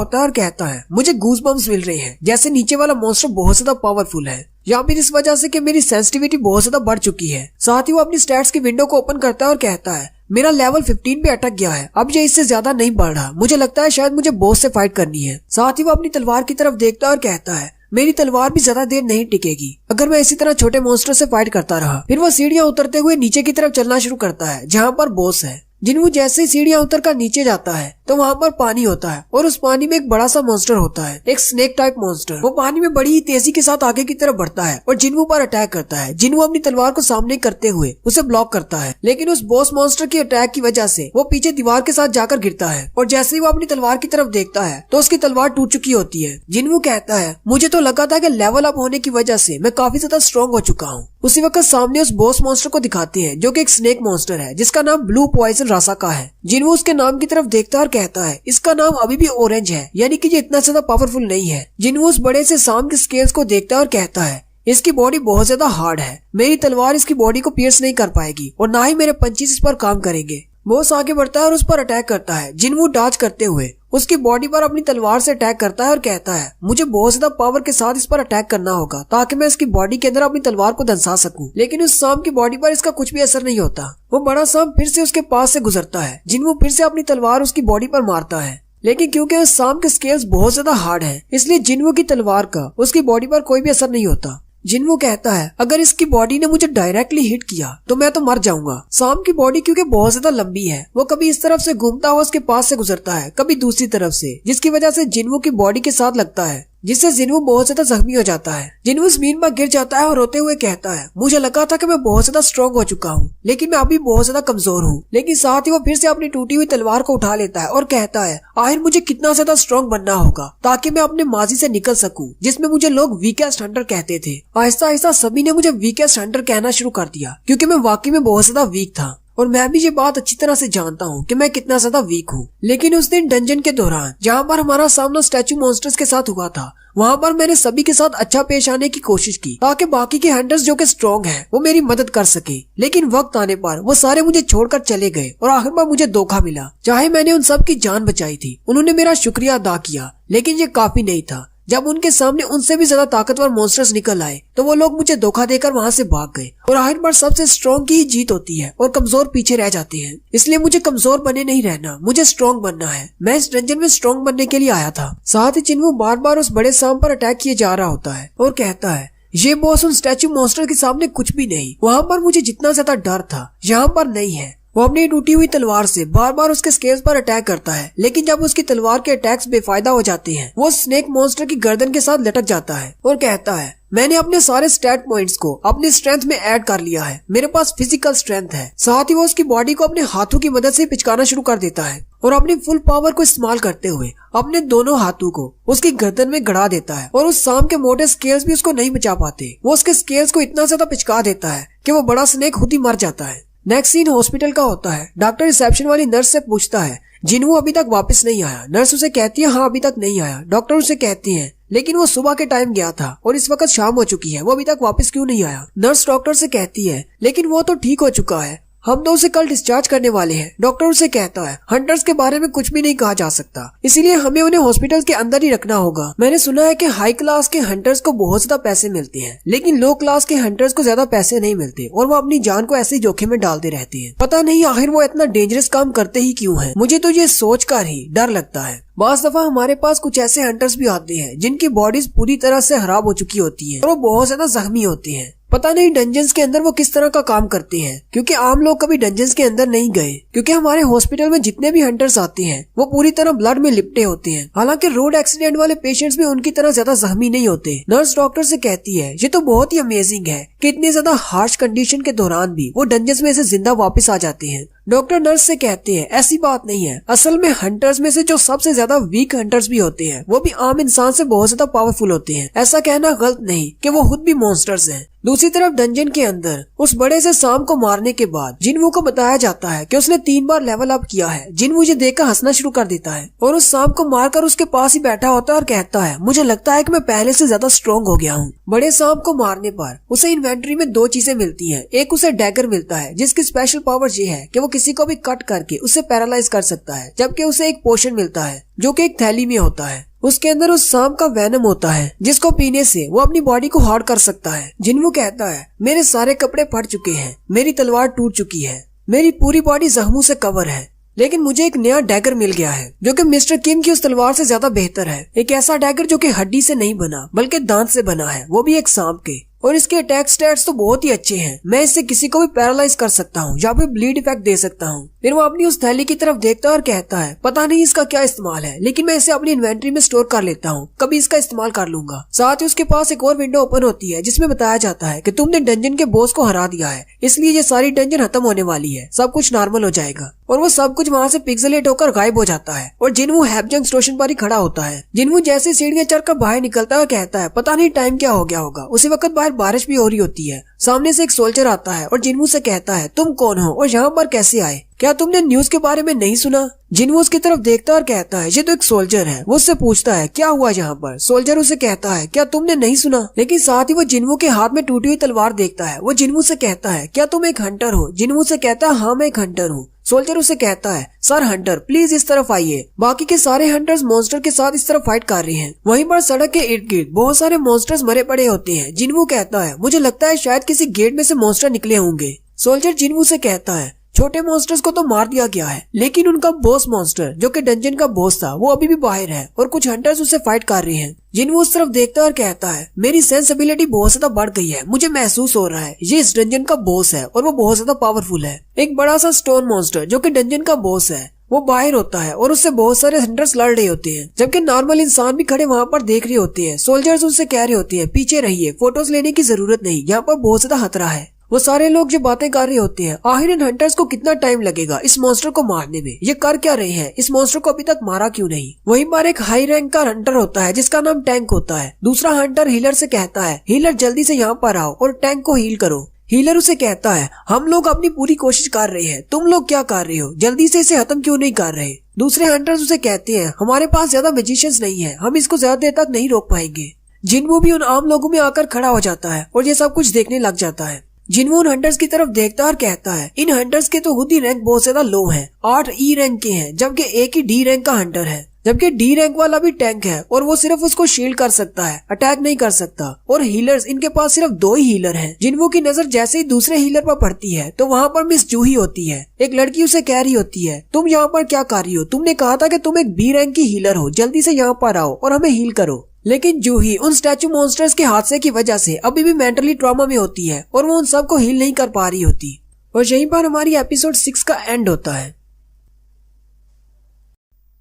होता है और कहता है मुझे गूज बम्स मिल रहे हैं, जैसे नीचे वाला मॉन्स्टर बहुत ज्यादा पावरफुल है, या फिर इस वजह से कि मेरी सेंसिटिविटी बहुत ज्यादा बढ़ चुकी है। साथ ही वो अपनी स्टैट्स की विंडो को ओपन करता है और कहता है मेरा लेवल 15 पे अटक गया है, अब ये इससे ज्यादा नहीं बढ़ रहा, मुझे लगता है शायद मुझे बॉस से फाइट करनी है। साथ ही वो अपनी तलवार की तरफ देखता है और कहता है मेरी तलवार भी ज्यादा देर नहीं टिकेगी अगर मैं इसी तरह छोटे मॉन्स्टर से फाइट करता रहा। फिर वो सीढ़ियां उतरते हुए नीचे की तरफ चलना शुरू करता है जहाँ पर बॉस है। जिन्वू जैसे ही सीढ़ियां उतरकर नीचे जाता है तो वहाँ पर पानी होता है और उस पानी में एक बड़ा सा मॉन्स्टर होता है, एक स्नेक टाइप मॉन्स्टर। वो पानी में बड़ी ही तेजी के साथ आगे की तरफ बढ़ता है और जिन्वू पर अटैक करता है। जिन्वू अपनी तलवार को सामने करते हुए उसे ब्लॉक करता है, लेकिन उस बॉस मॉन्स्टर की अटैक की वजह से वो पीछे दीवार के साथ जाकर गिरता है और जैसे ही वो अपनी तलवार की तरफ देखता है तो उसकी तलवार टूट चुकी होती है। जिन्वू कहता है मुझे तो लगा था कि लेवल अप होने की वजह से मैं काफी ज्यादा स्ट्रॉन्ग हो चुका हूँ। उसी वक्त सामने उस बॉस मॉन्स्टर को दिखाते हैं जो कि एक स्नेक मॉन्स्टर है जिसका नाम ब्लू पॉइजन रासा का है। जिन्वू उसके नाम की तरफ देखता है और कहता है इसका नाम अभी भी ऑरेंज है, यानी कि ये इतना ज्यादा पावरफुल नहीं है। जिन्वू उस बड़े से सांप के स्केल्स को देखता है और कहता है इसकी बॉडी बहुत ज्यादा हार्ड है, मेरी तलवार इसकी बॉडी को पियर्स नहीं कर पाएगी और ना ही मेरे पंचेस इस पर काम करेंगे। बॉस आगे बढ़ता है और उस पर अटैक करता है। जिन्वू डॉज करते हुए उसकी बॉडी पर अपनी तलवार से अटैक करता है और कहता है मुझे बहुत ज्यादा पावर के साथ इस पर अटैक करना होगा ताकि मैं इसकी बॉडी के अंदर अपनी तलवार को दंसा सकूं। लेकिन उस सांप की बॉडी पर इसका कुछ भी असर नहीं होता। वो बड़ा सांप फिर से उसके पास से गुजरता है। जिन्वू फिर से अपनी तलवार उसकी बॉडी पर मारता है, लेकिन क्योंकि उस सांप के स्केल्स बहुत ज्यादा हार्ड है इसलिए जिन्वू की तलवार का उसकी बॉडी पर कोई भी असर नहीं होता। जिन्वू कहता है अगर इसकी बॉडी ने मुझे डायरेक्टली हिट किया तो मैं तो मर जाऊंगा। सांप की बॉडी क्योंकि बहुत ज्यादा लंबी है वो कभी इस तरफ से घूमता हुआ उसके पास से गुजरता है, कभी दूसरी तरफ से, जिसकी वजह से जिन्वू की बॉडी के साथ लगता है, जिससे जिन्वू बहुत ज्यादा जख्मी हो जाता है। जिन्वू जमीन पर गिर जाता है और रोते हुए कहता है मुझे लगा था कि मैं बहुत ज्यादा स्ट्रॉन्ग हो चुका हूँ, लेकिन मैं अभी बहुत ज्यादा कमजोर हूँ। लेकिन साथ ही वो फिर से अपनी टूटी हुई तलवार को उठा लेता है और कहता है आखिर मुझे कितना ज्यादा स्ट्रॉन्ग बनना होगा ताकि मैं अपने माजी से निकल सकूं जिसमें मुझे लोग वीकेस्ट हंटर कहते थे। आहिस्ता आहिस्ता सभी ने मुझे वीकेस्ट हंटर कहना शुरू कर दिया क्योंकि मैं वाकई में बहुत ज्यादा वीक था और मैं भी ये बात अच्छी तरह से जानता हूँ कि मैं कितना ज्यादा वीक हूँ। लेकिन उस दिन डंजन के दौरान जहाँ पर हमारा सामना स्टैचू मॉन्स्टर्स के साथ हुआ था वहाँ पर मैंने सभी के साथ अच्छा पेश आने की कोशिश की ताकि बाकी के हंटर्स जो कि स्ट्रॉन्ग हैं वो मेरी मदद कर सके। लेकिन वक्त आने पर वो सारे मुझे छोड़कर चले गए और आखिर में मुझे धोखा मिला। चाहे मैंने उन सब की जान बचाई थी, उन्होंने मेरा शुक्रिया अदा किया, लेकिन ये काफी नहीं था। जब उनके सामने उनसे भी ज्यादा ताकतवर मॉन्स्टर्स निकल आए तो वो लोग मुझे धोखा देकर वहाँ से भाग गए और आखिर बार सबसे स्ट्रॉन्ग की ही जीत होती है और कमजोर पीछे रह जाते हैं। इसलिए मुझे कमजोर बने नहीं रहना, मुझे स्ट्रॉन्ग बनना है। मैं इस डंजन में स्ट्रॉन्ग बनने के लिए आया था। साथ ही जिन्वू बार बार उस बड़े सांप पर अटैक किए जा रहा होता है और कहता है ये बॉस उन स्टैचू मॉन्स्टर के सामने कुछ भी नहीं, वहाँ पर मुझे जितना ज्यादा डर था यहाँ पर नहीं है। वो अपनी टूटी हुई तलवार से बार बार उसके स्केल्स पर अटैक करता है, लेकिन जब उसकी तलवार के अटैक्स बेफायदा हो जाते हैं वो स्नेक मॉन्स्टर की गर्दन के साथ लटक जाता है और कहता है मैंने अपने सारे स्टैट पॉइंट्स को अपनी स्ट्रेंथ में ऐड कर लिया है, मेरे पास फिजिकल स्ट्रेंथ है। साथ ही वो उसकी बॉडी को अपने हाथों की मदद से पिचकाना शुरू कर देता है और अपनी फुल पावर को इस्तेमाल करते हुए अपने दोनों हाथों को उसकी गर्दन में गड़ा देता है और उस सांप के मोटे स्केल्स भी उसको नहीं बचा पाते। वो उसके स्केल्स को इतना ज्यादा पिचका देता है कि वो बड़ा स्नेक खुद ही मर जाता है। नेक्स्ट सीन हॉस्पिटल का होता है। डॉक्टर रिसेप्शन वाली नर्स से पूछता है जिन्वू अभी तक वापस नहीं आया। नर्स उसे कहती है हाँ अभी तक नहीं आया। डॉक्टर उसे कहती है लेकिन वो सुबह के टाइम गया था और इस वक्त शाम हो चुकी है, वो अभी तक वापस क्यों नहीं आया। नर्स डॉक्टर से कहती है लेकिन वो तो ठीक हो चुका है, हम तो उसे कल डिस्चार्ज करने वाले हैं। डॉक्टर उसे कहता है हंटर्स के बारे में कुछ भी नहीं कहा जा सकता, इसीलिए हमें उन्हें हॉस्पिटल के अंदर ही रखना होगा। मैंने सुना है कि हाई क्लास के हंटर्स को बहुत ज्यादा पैसे मिलते हैं, लेकिन लो क्लास के हंटर्स को ज्यादा पैसे नहीं मिलते और वो अपनी जान को ऐसे ही जोखिम में डालते रहते हैं। पता नहीं आखिर वो इतना डेंजरस काम करते ही क्यों है। मुझे तो ये सोच कर ही डर लगता है। बास दफा हमारे पास कुछ ऐसे हंटर्स भी आते हैं जिनकी बॉडीज पूरी तरह से खराब हो चुकी होती है और वो बहुत ज्यादा जख्मी होते हैं। पता नहीं डंजन्स के अंदर वो किस तरह का काम करते हैं, क्योंकि आम लोग कभी डंजन्स के अंदर नहीं गए। क्योंकि हमारे हॉस्पिटल में जितने भी हंटर्स आते हैं वो पूरी तरह ब्लड में लिपटे होते हैं। हालांकि रोड एक्सीडेंट वाले पेशेंट्स भी उनकी तरह ज्यादा जख्मी नहीं होते। नर्स डॉक्टर से कहती है ये तो बहुत ही अमेजिंग है कि इतने ज्यादा हार्श कंडीशन के दौरान भी वो डंजन्स में से जिंदा वापस आ जाते हैं। डॉक्टर नर्स से कहते हैं ऐसी बात नहीं है, असल में हंटर्स में से जो सबसे ज्यादा वीक हंटर्स भी होते हैं वो भी आम इंसान से बहुत ज्यादा पावरफुल होते हैं। ऐसा कहना गलत नहीं कि वो खुद भी मॉन्स्टर्स हैं। दूसरी तरफ डंजन के अंदर उस बड़े से सांप को मारने के बाद जिनवू को बताया जाता है कि उसने 3 बार लेवल अप किया है। जिनवू ये देखकर हंसना शुरू कर देता है और उस सांप को मारकर उसके पास ही बैठा होता है और कहता है, मुझे लगता है कि मैं पहले से ज्यादा स्ट्रॉन्ग हो गया हूँ। बड़े सांप को मारने पर उसे इन्वेंट्री में 2 चीजें मिलती है। एक उसे डैगर मिलता है जिसकी स्पेशल पावर ये है कि वो किसी को भी कट करके उसे पैरालाइज कर सकता है, जबकि उसे एक पोशन मिलता है जो कि एक थैली में होता है। उसके अंदर उस सांप का वेनम होता है जिसको पीने से वो अपनी बॉडी को हार्ड कर सकता है। जिनवू कहता है, मेरे सारे कपड़े फट चुके हैं, मेरी तलवार टूट चुकी है, मेरी पूरी बॉडी जख्मों से कवर है, लेकिन मुझे एक नया डैगर मिल गया है जो कि मिस्टर किम की उस तलवार से ज्यादा बेहतर है। एक ऐसा डैगर जो कि हड्डी से नहीं बना बल्कि दांत से बना है, वो भी एक सांप के, और इसके अटैक स्टैट्स तो बहुत ही अच्छे हैं। मैं इससे किसी को भी पैरालाइज कर सकता हूँ या फिर ब्लीड इफेक्ट दे सकता हूँ। फिर वो अपनी उस थैली की तरफ देखता है और कहता है, पता नहीं इसका क्या इस्तेमाल है, लेकिन मैं इसे अपनी इन्वेंट्री में स्टोर कर लेता हूँ, कभी इसका इस्तेमाल कर लूंगा। साथ ही उसके पास एक और विंडो ओपन होती है जिसमें बताया जाता है कि तुमने डंजन के बॉस को हरा दिया है, इसलिए ये सारी डंजन खत्म होने वाली है, सब कुछ नॉर्मल हो जाएगा। और वो सब कुछ वहाँ से पिक्सेलेट होकर गायब हो जाता है और जिनवू हैपजंग स्टेशन पर ही खड़ा होता है। जिनवू जैसे सीढ़ियां चढ़कर बाहर निकलता है कहता है, पता नहीं टाइम क्या हो गया होगा। उसी वक्त बाहर बारिश भी हो रही होती है। सामने से एक सोल्जर आता है और जिनवू से कहता है, तुम कौन हो और यहाँ पर कैसे आए, क्या तुमने न्यूज के बारे में नहीं सुना? जिनवू उसकी तरफ देखता और कहता है, ये तो एक सोल्जर है। वो उससे पूछता है, क्या हुआ यहाँ पर? सोल्जर उसे कहता है, क्या तुमने नहीं सुना? लेकिन साथ ही वो जिनवू के हाथ में टूटी हुई तलवार देखता है। वो जिनवू से कहता है, क्या तुम एक हंटर हो? जिनवू से कहता है, हाँ मैं एक हंटर हूँ। सोल्जर उसे कहता है, सर हंटर प्लीज इस तरफ आइए। बाकी के सारे हंटर्स मॉन्स्टर के साथ इस तरफ फाइट कर रहे हैं। वहीं पर सड़क के इर्द गिर्द बहुत सारे मॉन्स्टर्स मरे पड़े होते हैं। जिनवू कहता है, मुझे लगता है शायद किसी गेट में से मॉन्स्टर निकले होंगे। सोल्जर जिनवू से कहता है, छोटे मॉन्स्टर्स को तो मार दिया गया है, लेकिन उनका बॉस मॉन्स्टर जो कि डंजन का बॉस था वो अभी भी बाहर है और कुछ हंटर्स उसे फाइट कर रहे हैं। जिनवू उस तरफ देखता है और कहता है, मेरी सेंसिबिलिटी बहुत ज्यादा बढ़ गई है, मुझे महसूस हो रहा है ये इस डंजन का बॉस है और वो बहुत ज्यादा पावरफुल है। एक बड़ा सा स्टोन मॉन्स्टर जो कि डंजन का बॉस है वो बाहर होता है और उससे बहुत सारे हंटर्स लड़ रहे होते हैं, जबकि नॉर्मल इंसान भी खड़े वहाँ पर देख रहे होते हैं। सोल्जर्स उससे कह रहे होते हैं, पीछे रहिए, फोटोज लेने की जरूरत नहीं, यहाँ पर बहुत ज्यादा खतरा है। वो सारे लोग जो बातें कर रहे होते हैं, आखिर इन हंटर्स को कितना टाइम लगेगा इस मॉन्स्टर को मारने में, ये कर क्या रहे हैं, इस मॉन्स्टर को अभी तक मारा क्यों नहीं? वहीं पर एक हाई रैंक का हंटर होता है जिसका नाम टैंक होता है। दूसरा हंटर हीलर से कहता है, हीलर जल्दी से यहाँ पर आओ और टैंक को हील करो। हीलर उसे कहता है, हम लोग अपनी पूरी कोशिश कर रहे हैं, तुम लोग क्या कर रहे हो, जल्दी से इसे खत्म क्यों नहीं कर रहे? दूसरे हंटर्स उसे कहते हैं, हमारे पास ज्यादा मैजिशियंस नहीं है, हम इसको ज्यादा देर तक नहीं रोक पाएंगे। जिनवू भी उन आम लोगों में आकर खड़ा हो जाता है और ये सब कुछ देखने लग जाता है। जिनवू उन हंटर्स की तरफ देखता और कहता है, इन हंटर्स के तो खुद ही रैंक बहुत ज्यादा लो है, 8 ई रैंक के हैं, जबकि एक ही डी रैंक का हंटर है, जबकि डी रैंक वाला भी टैंक है और वो सिर्फ उसको शील्ड कर सकता है, अटैक नहीं कर सकता। और हीलर्स, इनके पास सिर्फ 2 ही हीलर हैं। जिनवू की नजर जैसे ही दूसरे हीलर पर पड़ती है तो वहाँ पर मिस जूही होती है। एक लड़की उसे कह रही होती है, तुम यहाँ पर क्या कर रही हो, तुमने कहा था कि तुम एक बी रैंक की हीलर हो, जल्दी से यहाँ पर आओ और हमें हील करो। लेकिन जूही उन स्टैचू मॉन्स्टर्स के हादसे की वजह से अभी भी मेंटली ट्रॉमा में होती है और वो उन सबको हील नहीं कर पा रही होती। और यहीं पर हमारी एपिसोड 6 का एंड होता है।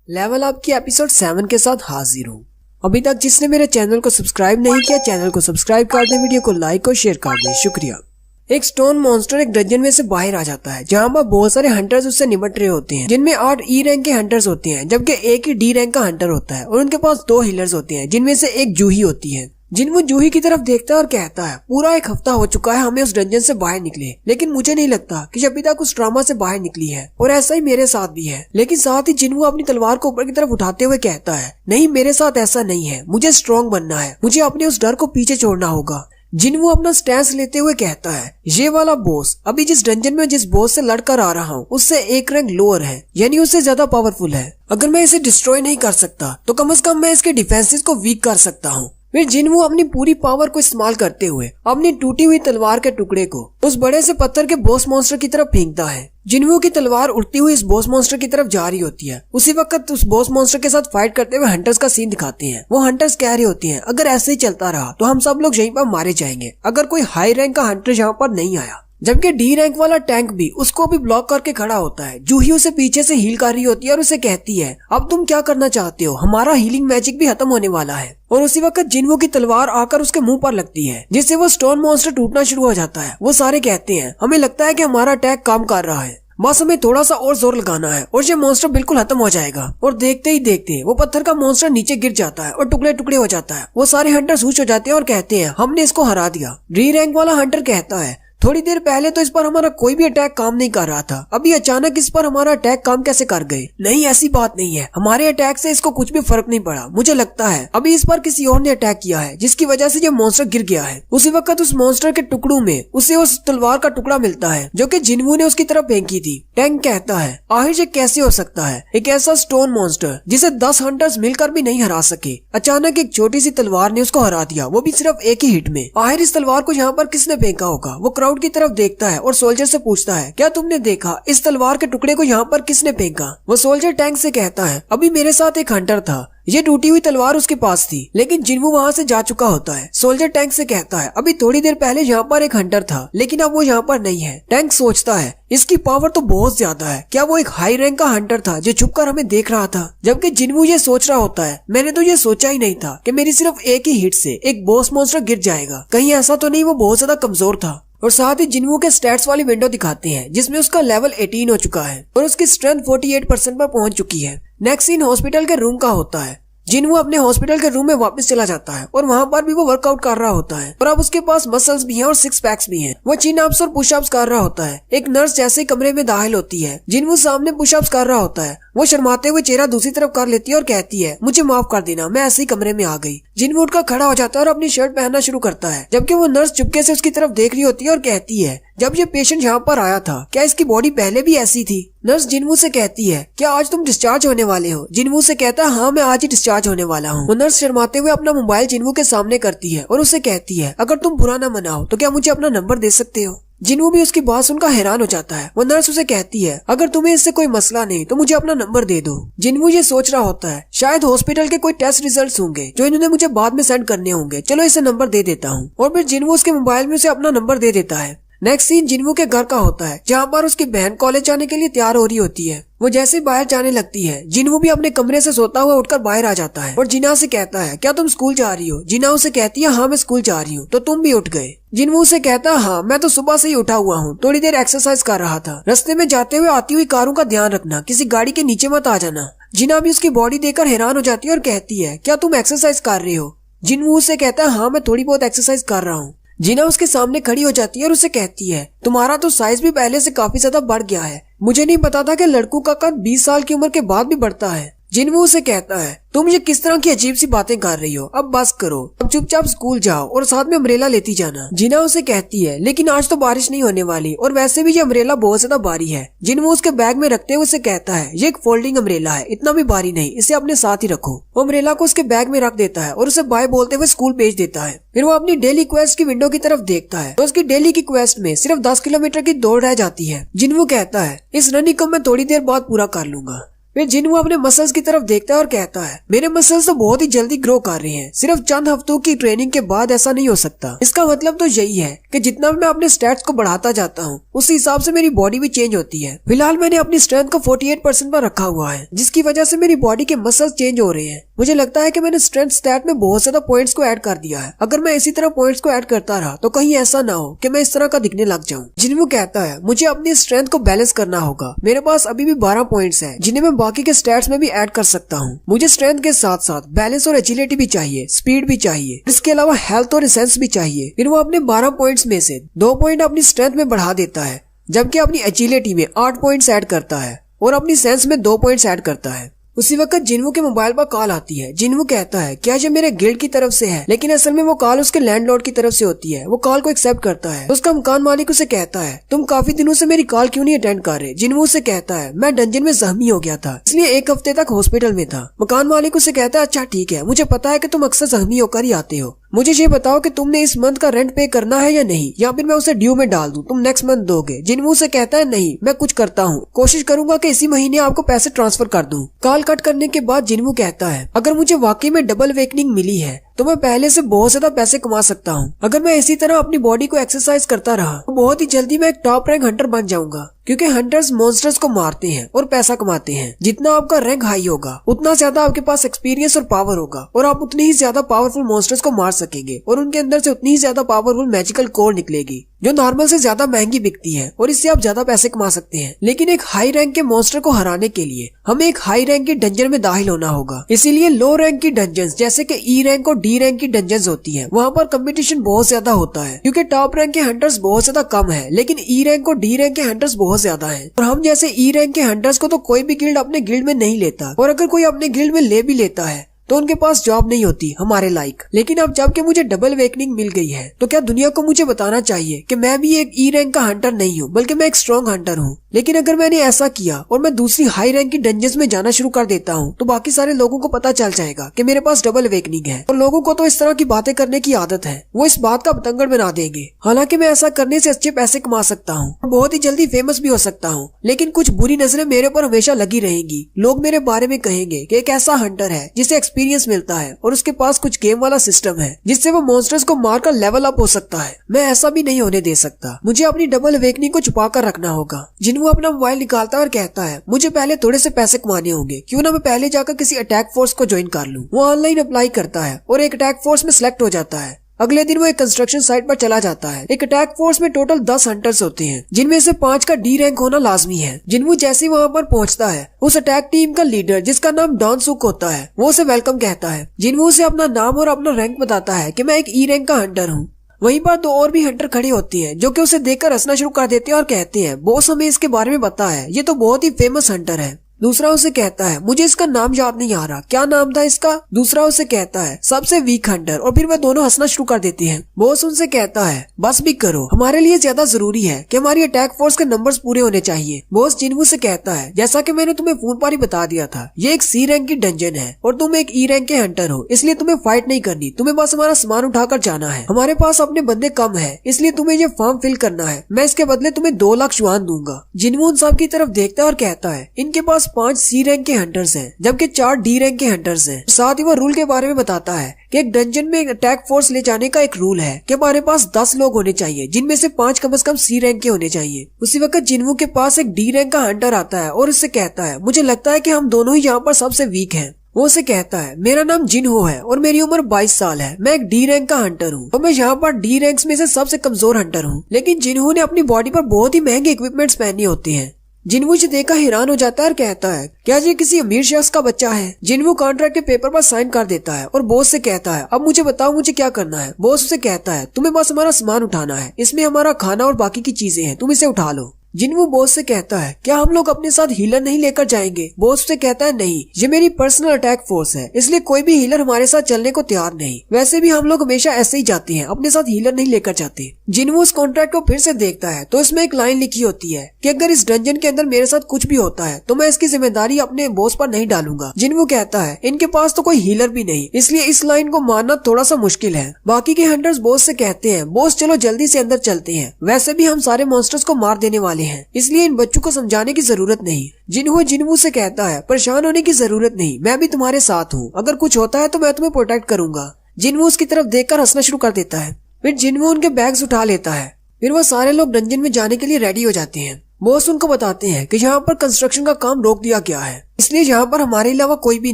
लेवल अप की एपिसोड 7 के साथ हाजिर हूँ। अभी तक जिसने मेरे चैनल को सब्सक्राइब नहीं किया, चैनल को सब्सक्राइब कर दे, वीडियो को लाइक और शेयर कर दे, शुक्रिया। एक स्टोन मॉन्स्टर एक डंजन में से बाहर आ जाता है जहाँ पर बहुत सारे हंटर्स उससे निपट रहे होते हैं, जिनमें 8 ई रैंक के हंटर्स होते हैं, जबकि एक ही डी रैंक का हंटर होता है और उनके पास 2 हीलर्स होते हैं, जिनमें से एक जूही होती है। जिनवू जूही की तरफ देखता है और कहता है, पूरा 1 हफ्ता हो चुका है हमें उस डंजन से बाहर निकले, लेकिन मुझे नहीं लगता कि अभी तक उस ड्रामा से बाहर निकली है, और ऐसा ही मेरे साथ भी है। लेकिन साथ ही जिनवू अपनी तलवार को ऊपर की तरफ उठाते हुए कहता है, नहीं मेरे साथ ऐसा नहीं है, मुझे स्ट्रॉन्ग बनना है, मुझे अपने उस डर को पीछे छोड़ना होगा। जिनवू अपना स्टैंस लेते हुए कहता है, ये वाला बॉस अभी जिस डंजन में जिस बॉस से लड़कर आ रहा हूँ उससे 1 रैंक लोअर है, यानी उससे ज्यादा पावरफुल है। अगर मैं इसे डिस्ट्रॉय नहीं कर सकता तो कम से कम मैं इसके डिफेंसेस को वीक कर सकता हूँ। फिर जिनवू अपनी पूरी पावर को इस्तेमाल करते हुए अपनी टूटी हुई तलवार के टुकड़े को उस बड़े से पत्थर के बॉस मॉन्स्टर की तरफ फेंकता है। जिनवू की तलवार उड़ती हुई इस बॉस मॉन्स्टर की तरफ जा रही होती है। उसी वक्त उस बॉस मॉन्स्टर के साथ फाइट करते हुए हंटर्स का सीन दिखाते हैं। वो हंटर्स कह रहे होते हैं, अगर ऐसे ही चलता रहा तो हम सब लोग यहीं पर मारे जाएंगे, अगर कोई हाई रैंक का हंटर यहाँ पर नहीं आया। जबकि डी रैंक वाला टैंक भी उसको भी ब्लॉक करके खड़ा होता है। जूही उसे पीछे से हील कर रही होती है और उसे कहती है, अब तुम क्या करना चाहते हो, हमारा हीलिंग मैजिक भी खत्म होने वाला है। और उसी वक्त जिनवू की तलवार आकर उसके मुंह पर लगती है, जिससे वो स्टोन मॉन्स्टर टूटना शुरू हो जाता है। वो सारे कहते हैं, हमें लगता है कि हमारा अटैक काम कर रहा है। बस हमें थोड़ा सा और जोर लगाना है और ये मॉन्स्टर बिल्कुल खत्म हो जाएगा। और देखते ही देखते वो पत्थर का मॉन्स्टर नीचे गिर जाता है और टुकड़े टुकड़े हो जाता है। वो सारे हंटर्स खुश हो जाते हैं और कहते हैं हमने इसको हरा दिया। डी रैंक वाला हंटर कहता है थोड़ी देर पहले तो इस पर हमारा कोई भी अटैक काम नहीं कर रहा था, अभी अचानक इस पर हमारा अटैक काम कैसे कर गए? नहीं, ऐसी बात नहीं है, हमारे अटैक से इसको कुछ भी फर्क नहीं पड़ा। मुझे लगता है अभी इस पर किसी और ने अटैक किया है जिसकी वजह से ये मॉन्स्टर गिर गया है। उसी वक्त उस मॉन्स्टर के टुकड़ों में उसे उस तलवार का टुकड़ा मिलता है जो कि जिन्वू ने उसकी तरफ फेंकी थी। टैंक कहता है आखिर ये कैसे हो सकता है, एक ऐसा स्टोन मॉन्स्टर जिसे 10 हंटर्स मिलकर भी नहीं हरा सके, अचानक एक छोटी सी तलवार ने उसको हरा दिया, वो भी सिर्फ एक ही हिट में। आखिर इस तलवार को यहाँ पर किसने फेंका होगा? वो क्राउड की तरफ देखता है और सोल्जर से पूछता है क्या तुमने देखा इस तलवार के टुकड़े को यहाँ पर किसने फेंका? वो सोल्जर टैंक से कहता है अभी मेरे साथ एक हंटर था, ये टूटी हुई तलवार उसके पास थी लेकिन जिन्वू वहाँ से जा चुका होता है। सोल्जर टैंक से कहता है अभी थोड़ी देर पहले यहाँ पर एक हंटर था लेकिन अब वो यहाँ पर नहीं है। टैंक सोचता है इसकी पावर तो बहुत ज्यादा है, क्या वो एक हाई रैंक का हंटर था जो छुपकर हमें देख रहा था? जबकि जिन्वू ये सोच रहा होता है मैंने तो ये सोचा ही नहीं था कि मेरी सिर्फ एक ही हिट से एक बॉस मॉन्स्टर गिर जाएगा, कहीं ऐसा तो नहीं वो बहुत ज्यादा कमजोर था। और साथ ही जिन्वू के स्टैट्स वाली विंडो दिखाते हैं जिसमें उसका लेवल 18 हो चुका है और उसकी स्ट्रेंथ 48% पर पहुंच चुकी है। नेक्स्ट सीन हॉस्पिटल के रूम का होता है। जिन्वू अपने हॉस्पिटल के रूम में वापस चला जाता है और वहाँ पर भी वो वर्कआउट कर रहा होता है और अब उसके पास मसल्स भी हैं और 6 पैक्स भी हैं। वो चिन अप्स और पुशअप्स कर रहा होता है। एक नर्स जैसे कमरे में दाखिल होती है, जिन्वू सामने पुशअप्स कर रहा होता है। वो शर्माते हुए चेहरा दूसरी तरफ कर लेती है और कहती है मुझे माफ कर देना, मैं ऐसे ही कमरे में आ गई। जिन्वू उठकर खड़ा हो जाता है और अपनी शर्ट पहनना शुरू करता है, जबकि वो नर्स चुपके से उसकी तरफ देख रही होती है और कहती है जब ये पेशेंट यहाँ पर आया था क्या इसकी बॉडी पहले भी ऐसी थी? नर्स जिन्वू से कहती है क्या आज तुम डिस्चार्ज होने वाले हो? जिन्वू से कहता है हाँ मैं आज ही डिस्चार्ज होने वाला हूँ। वो नर्स शर्माते हुए अपना मोबाइल जिन्वू के सामने करती है और उसे कहती है अगर तुम बुरा ना मनाओ तो क्या मुझे अपना नंबर दे सकते हो? जिन्वू भी उसकी बात सुनकर हैरान हो जाता है। वो नर्स उसे कहती है अगर तुम्हें इससे कोई मसला नहीं तो मुझे अपना नंबर दे दो। जिन्वू ये सोच रहा होता है शायद हॉस्पिटल के कोई टेस्ट रिजल्ट्स होंगे जो इन्होंने मुझे बाद में सेंड करने होंगे, चलो इसे नंबर दे देता हूँ। और फिर जिन्वू उसके मोबाइल में उसे अपना नंबर दे देता है। नेक्स्ट सीन जिन्वू के घर का होता है जहाँ पर उसकी बहन कॉलेज जाने के लिए तैयार हो रही होती है। वो जैसे बाहर जाने लगती है जिन्वू भी अपने कमरे से सोता हुआ उठकर बाहर आ जाता है और जिना से कहता है क्या तुम स्कूल जा रही हो? जिना उसे कहती है हाँ मैं स्कूल जा रही हूँ, तो तुम भी उठ गए? जिन्वू से कहता है हाँ मैं तो सुबह से ही उठा हुआ हूँ, थोड़ी देर एक्सरसाइज कर रहा था। रास्ते में जाते हुए आती हुई कारों का ध्यान रखना, किसी गाड़ी के नीचे मत आ जाना। जिना भी उसकी बॉडी देखकर हैरान हो जाती है और कहती है क्या तुम एक्सरसाइज कर रही हो? जिन्वू से कहता है हाँ मैं थोड़ी बहुत एक्सरसाइज कर रहा हूँ। जिना उसके सामने खड़ी हो जाती है और उसे कहती है तुम्हारा तो साइज भी पहले से काफी ज्यादा बढ़ गया है, मुझे नहीं पता था कि लड़कों का कद 20 साल की उम्र के बाद भी बढ़ता है। जिन्वू उसे कहता है तुम ये किस तरह की अजीब सी बातें कर रही हो, अब बस करो, अब चुपचाप स्कूल जाओ और साथ में अम्ब्रेला लेती जाना। जिना उसे कहती है लेकिन आज तो बारिश नहीं होने वाली और वैसे भी ये अम्ब्रेला बहुत ज्यादा भारी है। जिन्वू उसके बैग में रखते हुए उसे कहता है ये एक फोल्डिंग अम्ब्रेला है, इतना भी भारी नहीं, इसे अपने साथ ही रखो। वो अम्ब्रेला को उसके बैग में रख देता है और उसे बाय बोलते हुए स्कूल भेज देता है। फिर वो अपनी डेली क्वेस्ट की विंडो की तरफ देखता है तो उसकी डेली की क्वेस्ट में सिर्फ 10 किलोमीटर की दौड़ रह जाती है। जिन्वू कहता है इस रनिंग को मैं थोड़ी देर बाद पूरा कर लूंगा। फिर जिन्वू अपने मसल्स की तरफ देखता है और कहता है मेरे मसल्स तो बहुत ही जल्दी ग्रो कर रहे हैं, सिर्फ चंद हफ्तों की ट्रेनिंग के बाद ऐसा नहीं हो सकता। इसका मतलब तो यही है कि जितना मैं अपने स्टैट्स को बढ़ाता जाता हूँ उसी हिसाब से मेरी बॉडी भी चेंज होती है। फिलहाल मैंने अपनी स्ट्रेंथ को 48% पर रखा हुआ है जिसकी वजह से मेरी बॉडी के मसल्स चेंज हो रहे हैं। मुझे लगता है कि मैंने स्ट्रेंथ स्टैट में बहुत ज्यादा पॉइंट्स को ऐड कर दिया है, अगर मैं इसी तरह पॉइंट्स को ऐड करता रहा तो कहीं ऐसा ना हो कि मैं इस तरह का दिखने लग जाऊं। जिन्वू कहता है मुझे अपनी स्ट्रेंथ को बैलेंस करना होगा, मेरे पास अभी भी 12 पॉइंट्स हैं जिन्हें मैं बाकी के स्टैट्स में भी ऐड कर सकता हूँ। मुझे स्ट्रेंथ के साथ साथ बैलेंस और एजिलिटी भी चाहिए, स्पीड भी चाहिए, इसके अलावा हेल्थ और एसेंस भी चाहिए। फिर वो अपने 12 पॉइंट्स में से 2 पॉइंट अपनी स्ट्रेंथ में बढ़ा देता है, जबकि अपनी एजिलिटी में 8 पॉइंट्स ऐड करता है और अपनी सेंस में 2 पॉइंट्स ऐड करता है। उसी वक्त जिन्वू के मोबाइल पर कॉल आती है। जिन्वू कहता है क्या ये मेरे गिल्ड की तरफ से है, लेकिन असल में वो कॉल उसके लैंडलॉर्ड की तरफ से होती है। वो कॉल को एक्सेप्ट करता है तो उसका मकान मालिक उसे कहता है तुम काफी दिनों से मेरी कॉल क्यों नहीं अटेंड कर रहे? जिन्वू उसे कहता है मैं डंजन में जख्मी हो गया था इसलिए 1 हफ्ते तक हॉस्पिटल में था। मकान मालिक उसे कहता है अच्छा ठीक है, मुझे पता है कि तुम अक्सर जख्मी होकर ही आते हो, मुझे ये बताओ कि तुमने इस मंथ का रेंट पे करना है या नहीं, या फिर मैं उसे ड्यू में डाल दूं, तुम नेक्स्ट मंथ दोगे? जिन्वू से कहता है नहीं, मैं कुछ करता हूँ, कोशिश करूंगा कि इसी महीने आपको पैसे ट्रांसफर कर दूं। कॉल कट करने के बाद जिन्वू कहता है अगर मुझे वाकई में डबल वेकनिंग मिली है तो मैं पहले से बहुत ज्यादा पैसे कमा सकता हूँ। अगर मैं इसी तरह अपनी बॉडी को एक्सरसाइज करता रहा तो बहुत ही जल्दी मैं एक टॉप रैंक हंटर बन जाऊंगा, क्योंकि हंटर्स मॉन्स्टर्स को मारते हैं और पैसा कमाते हैं। जितना आपका रैंक हाई होगा उतना ज्यादा आपके पास एक्सपीरियंस और पावर होगा और आप उतनी ही ज्यादा पावरफुल मॉन्स्टर्स को मार सकेंगे और उनके अंदर से उतनी ही ज्यादा पावरफुल मैजिकल कोर निकलेगी। जो नॉर्मल से ज्यादा महंगी बिकती है और इससे आप ज्यादा पैसे कमा सकते हैं। लेकिन एक हाई रैंक के मॉन्स्टर को हराने के लिए हमें एक हाई रैंक की डंजन में दाखिल होना होगा। इसीलिए लो रैंक की डंजन जैसे कि ई रैंक और डी रैंक की डंजन होती है, वहाँ पर कंपटीशन बहुत ज्यादा होता है क्योंकि टॉप रैंक के हंटर्स बहुत ज्यादा कम है, लेकिन ई रैंक और डी रैंक के हंटर्स बहुत ज्यादा है। और हम जैसे ई रैंक के हंटर्स को तो कोई भी गिल्ड अपने गिल्ड में नहीं लेता, और अगर कोई अपने गिल्ड में ले भी लेता है तो उनके पास जॉब नहीं होती हमारे लाइक। लेकिन अब जबकि मुझे डबल वेकनिंग मिल गई है तो क्या दुनिया को मुझे बताना चाहिए कि मैं भी एक ई रैंक का हंटर नहीं हूँ, बल्कि मैं एक स्ट्रॉन्ग हंटर हूँ। लेकिन अगर मैंने ऐसा किया और मैं दूसरी हाई रैंक की डंजन्स में जाना शुरू कर देता हूँ तो बाकी सारे लोगों को पता चल जाएगा कि मेरे पास डबल वेकनिंग है, और लोगों को तो इस तरह की बातें करने की आदत है, वो इस बात का पतंगड़ बना देंगे। हालांकि मैं ऐसा करने से अच्छे पैसे कमा सकता हूँ और बहुत ही जल्दी फेमस भी हो सकता हूँ, लेकिन कुछ बुरी नजरें मेरे पर हमेशा लगी रहेंगी। लोग मेरे बारे में कहेंगे कि एक ऐसा हंटर है जिसे एक्सपीरियंस मिलता है और उसके पास कुछ गेम वाला सिस्टम है जिससे वो मॉन्स्टर्स को मारकर लेवल अप हो सकता है। मैं ऐसा भी नहीं होने दे सकता। मुझे अपनी डबल वेकनिंग को छुपा कर रखना होगा। जिन्हों अपना मोबाइल निकालता है और कहता है मुझे पहले थोड़े से पैसे कमाने होंगे, क्यों ना मैं पहले जाकर किसी अटैक फोर्स को ज्वाइन कर लूं। वो ऑनलाइन अप्लाई करता है और एक अटैक फोर्स में सिलेक्ट हो जाता है। अगले दिन वो एक कंस्ट्रक्शन साइट पर चला जाता है। एक अटैक फोर्स में टोटल 10 हंटर्स होते हैं, जिनमें से 5 का डी रैंक होना लाजमी है। जिन्हों जैसे वहाँ पर पहुँचता है, उस अटैक टीम का लीडर जिसका नाम डॉन सुक होता है, वो उसे वेलकम कहता है। जिन्हों से अपना नाम और अपना रैंक बताता है कि मैं एक ई रैंक का हंटर हूँ। वहीं पर 2 और भी हंटर खड़े होते हैं जो कि उसे देखकर हंसना शुरू कर देते हैं और कहते हैं बॉस हमें इसके बारे में पता है, ये तो बहुत ही फेमस हंटर है। दूसरा उसे कहता है मुझे इसका नाम याद नहीं आ रहा, क्या नाम था इसका। दूसरा उसे कहता है सबसे वीक हंटर, और फिर वह दोनों हंसना शुरू कर देते हैं। बॉस उनसे कहता है बस भी करो, हमारे लिए ज्यादा जरूरी है कि हमारी अटैक फोर्स के नंबर्स पूरे होने चाहिए। बॉस जिन्हों से कहता है जैसा कि मैंने तुम्हें फोन पर ही बता दिया था, ये एक सी रैंक की डंजन है और तुम एक ई रैंक के हंटर हो, इसलिए तुम्हें फाइट नहीं करनी, तुम्हें बस हमारा सामान उठाकर जाना है। हमारे पास अपने बंदे कम है, इसलिए तुम्हें ये फॉर्म फिल करना है। मैं इसके बदले तुम्हें 2 लाख युआन दूंगा। जिन्हों उन सब की तरफ देखता है और कहता है इनके पास 5 सी रैंक हंटर्स हैं, जबकि 4 डी रैंक के हंटर्स हैं। साथ ही वो रूल के बारे में बताता है कि एक डंजन में एक अटैक फोर्स ले जाने का एक रूल है कि हमारे पास 10 लोग होने चाहिए, जिनमें से 5 कम से कम सी रैंक के होने चाहिए। उसी वक्त जिन्हों के पास एक डी रैंक का हंटर आता है और उससे कहता है मुझे लगता है कि हम दोनों ही यहाँ पर सबसे वीक हैं। वो उसे कहता है मेरा नाम जिनहो है और मेरी उम्र 22 साल है। मैं एक डी रैंक का हंटर हूँ और मैं यहाँ पर डी रैंक्स में से सबसे कमजोर हंटर हूँ। लेकिन जिन्हो ने अपनी बॉडी पर बहुत ही महंगे इक्विपमेंट्स पहने होते हैं। जिन्हों से देखा हैरान हो जाता है और कहता है क्या ये किसी अमीर शख्स का बच्चा है। जिन्हों कॉन्ट्रैक्ट के पेपर पर साइन कर देता है और बॉस से कहता है अब मुझे बताओ मुझे क्या करना है। बॉस उसे कहता है तुम्हें बस हमारा सामान उठाना है, इसमें हमारा खाना और बाकी की चीजें हैं, तुम इसे उठा लो। जिन्हों बॉस से कहता है क्या हम लोग अपने साथ हीलर नहीं लेकर जाएंगे। बॉस से कहता है नहीं, ये मेरी पर्सनल अटैक फोर्स है, इसलिए कोई भी हीलर हमारे साथ चलने को तैयार नहीं। वैसे भी हम लोग हमेशा ऐसे ही जाते हैं, अपने साथ हीलर नहीं लेकर जाते। जिन्हों उस कॉन्ट्रैक्ट को फिर से देखता है तो इसमें एक लाइन लिखी होती है कि अगर इस डंजन के अंदर मेरे साथ कुछ भी होता है तो मैं इसकी जिम्मेदारी अपने बॉस पर नहीं डालूंगा। जिन्हों कहता है इनके पास तो कोई हीलर भी नहीं, इसलिए इस लाइन को मानना थोड़ा सा मुश्किल है। बाकी के हंटर्स बॉस से कहते हैं बॉस चलो जल्दी से अंदर चलते हैं, वैसे भी हम सारे मॉन्स्टर्स को मार देने वाले हैं, इसलिए इन बच्चों को समझाने की जरूरत नहीं। जिन्हों से कहता है परेशान होने की जरूरत नहीं, मैं भी तुम्हारे साथ हूँ, अगर कुछ होता है तो मैं तुम्हें प्रोटेक्ट करूंगा। जिन्हों उसकी तरफ देखकर हंसना शुरू कर देता है। फिर जिन्हों उनके बैग्स उठा लेता है। फिर वो सारे लोग डंजन में जाने के लिए रेडी हो जाते हैं। बॉस उनको बताते हैं कि यहाँ पर कंस्ट्रक्शन का काम रोक दिया गया है, इसलिए यहाँ पर हमारे अलावा कोई भी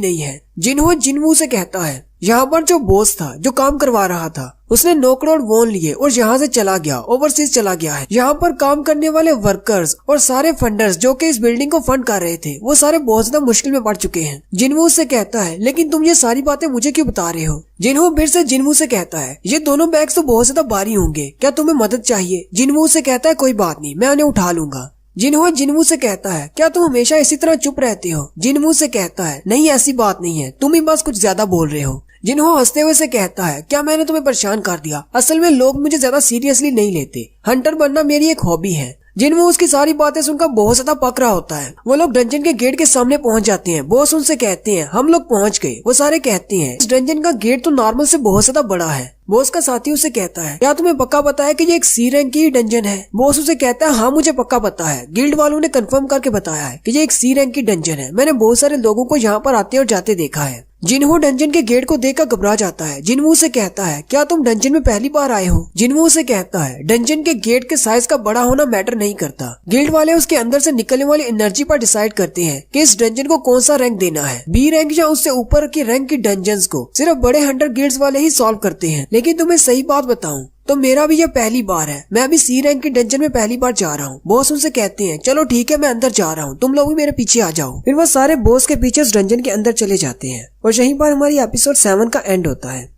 नहीं है। जिन्हों से कहता है यहाँ पर जो बॉस था जो काम करवा रहा था उसने 9 करोड़ वॉन लिए और यहाँ से चला गया, ओवरसीज चला गया है। यहाँ पर काम करने वाले वर्कर्स और सारे फंडर्स जो कि इस बिल्डिंग को फंड कर रहे थे वो सारे बहुत ज्यादा मुश्किल में पड़ चुके हैं। जिन्हों से कहता है लेकिन तुम ये सारी बातें मुझे क्यों बता रहे हो। जिन्हों फिर से जिन्हों से कहता है ये दोनों बैग्स तो बहुत ज्यादा भारी होंगे, क्या तुम्हें मदद चाहिए। जिन्हों से कहता है कोई बात नहीं, मैं उन्हें उठा लूंगा। जिन्हों से कहता है क्या तुम हमेशा इसी तरह चुप रहते हो। जिन्हों से कहता है नहीं ऐसी बात नहीं है, तुम ही बस कुछ ज्यादा बोल रहे हो। जिन्हों हंसते हुए से कहता है क्या मैंने तुम्हें परेशान कर दिया, असल में लोग मुझे ज्यादा सीरियसली नहीं लेते, हंटर बनना मेरी एक हॉबी है। जिन्हों उसकी सारी बातें सुनकर बहुत ज्यादा पक रहा होता है। वो लोग डंजन के गेट के सामने पहुंच जाते हैं। बॉस उनसे कहते हैं हम लोग पहुंच गए। वो सारे कहते हैं इस डंजन का गेट तो नॉर्मल से बहुत ज्यादा बड़ा है। बॉस का साथी उसे कहता है क्या तुम्हें पक्का पता है कि ये एक सी रैंक की डंजन है। बॉस उसे कहता है हाँ मुझे पक्का पता है, गिल्ड वालों ने कंफर्म करके बताया है कि ये एक सी रैंक की डंजन है, मैंने बहुत सारे लोगों को यहाँ पर आते और जाते देखा है। जिन्हों डंजन के गेट को देखकर घबरा जाता है। जिन्हों से कहता है क्या तुम डंजन में पहली बार आए हो। जिन्हों से कहता है डंजन के गेट के साइज का बड़ा होना मैटर नहीं करता, गिल्ड वाले उसके अंदर से निकलने वाली एनर्जी पर डिसाइड करते हैं कि इस डंजन को कौन सा रैंक देना है। बी रैंक या उससे ऊपर की रैंक की डंजन्स को सिर्फ बड़े हंटर गिल्ड्स वाले ही सॉल्व करते हैं, लेकिन तुम्हें सही बात बताऊं तो मेरा भी ये पहली बार है। मैं अभी सी रैंक के डंजन में पहली बार जा रहा हूँ। बॉस उनसे कहते हैं चलो ठीक है मैं अंदर जा रहा हूँ, तुम लोग भी मेरे पीछे आ जाओ। फिर वो सारे बॉस के पीछे उस डंजन के अंदर चले जाते हैं और यहीं पर हमारी एपिसोड 7 का एंड होता है।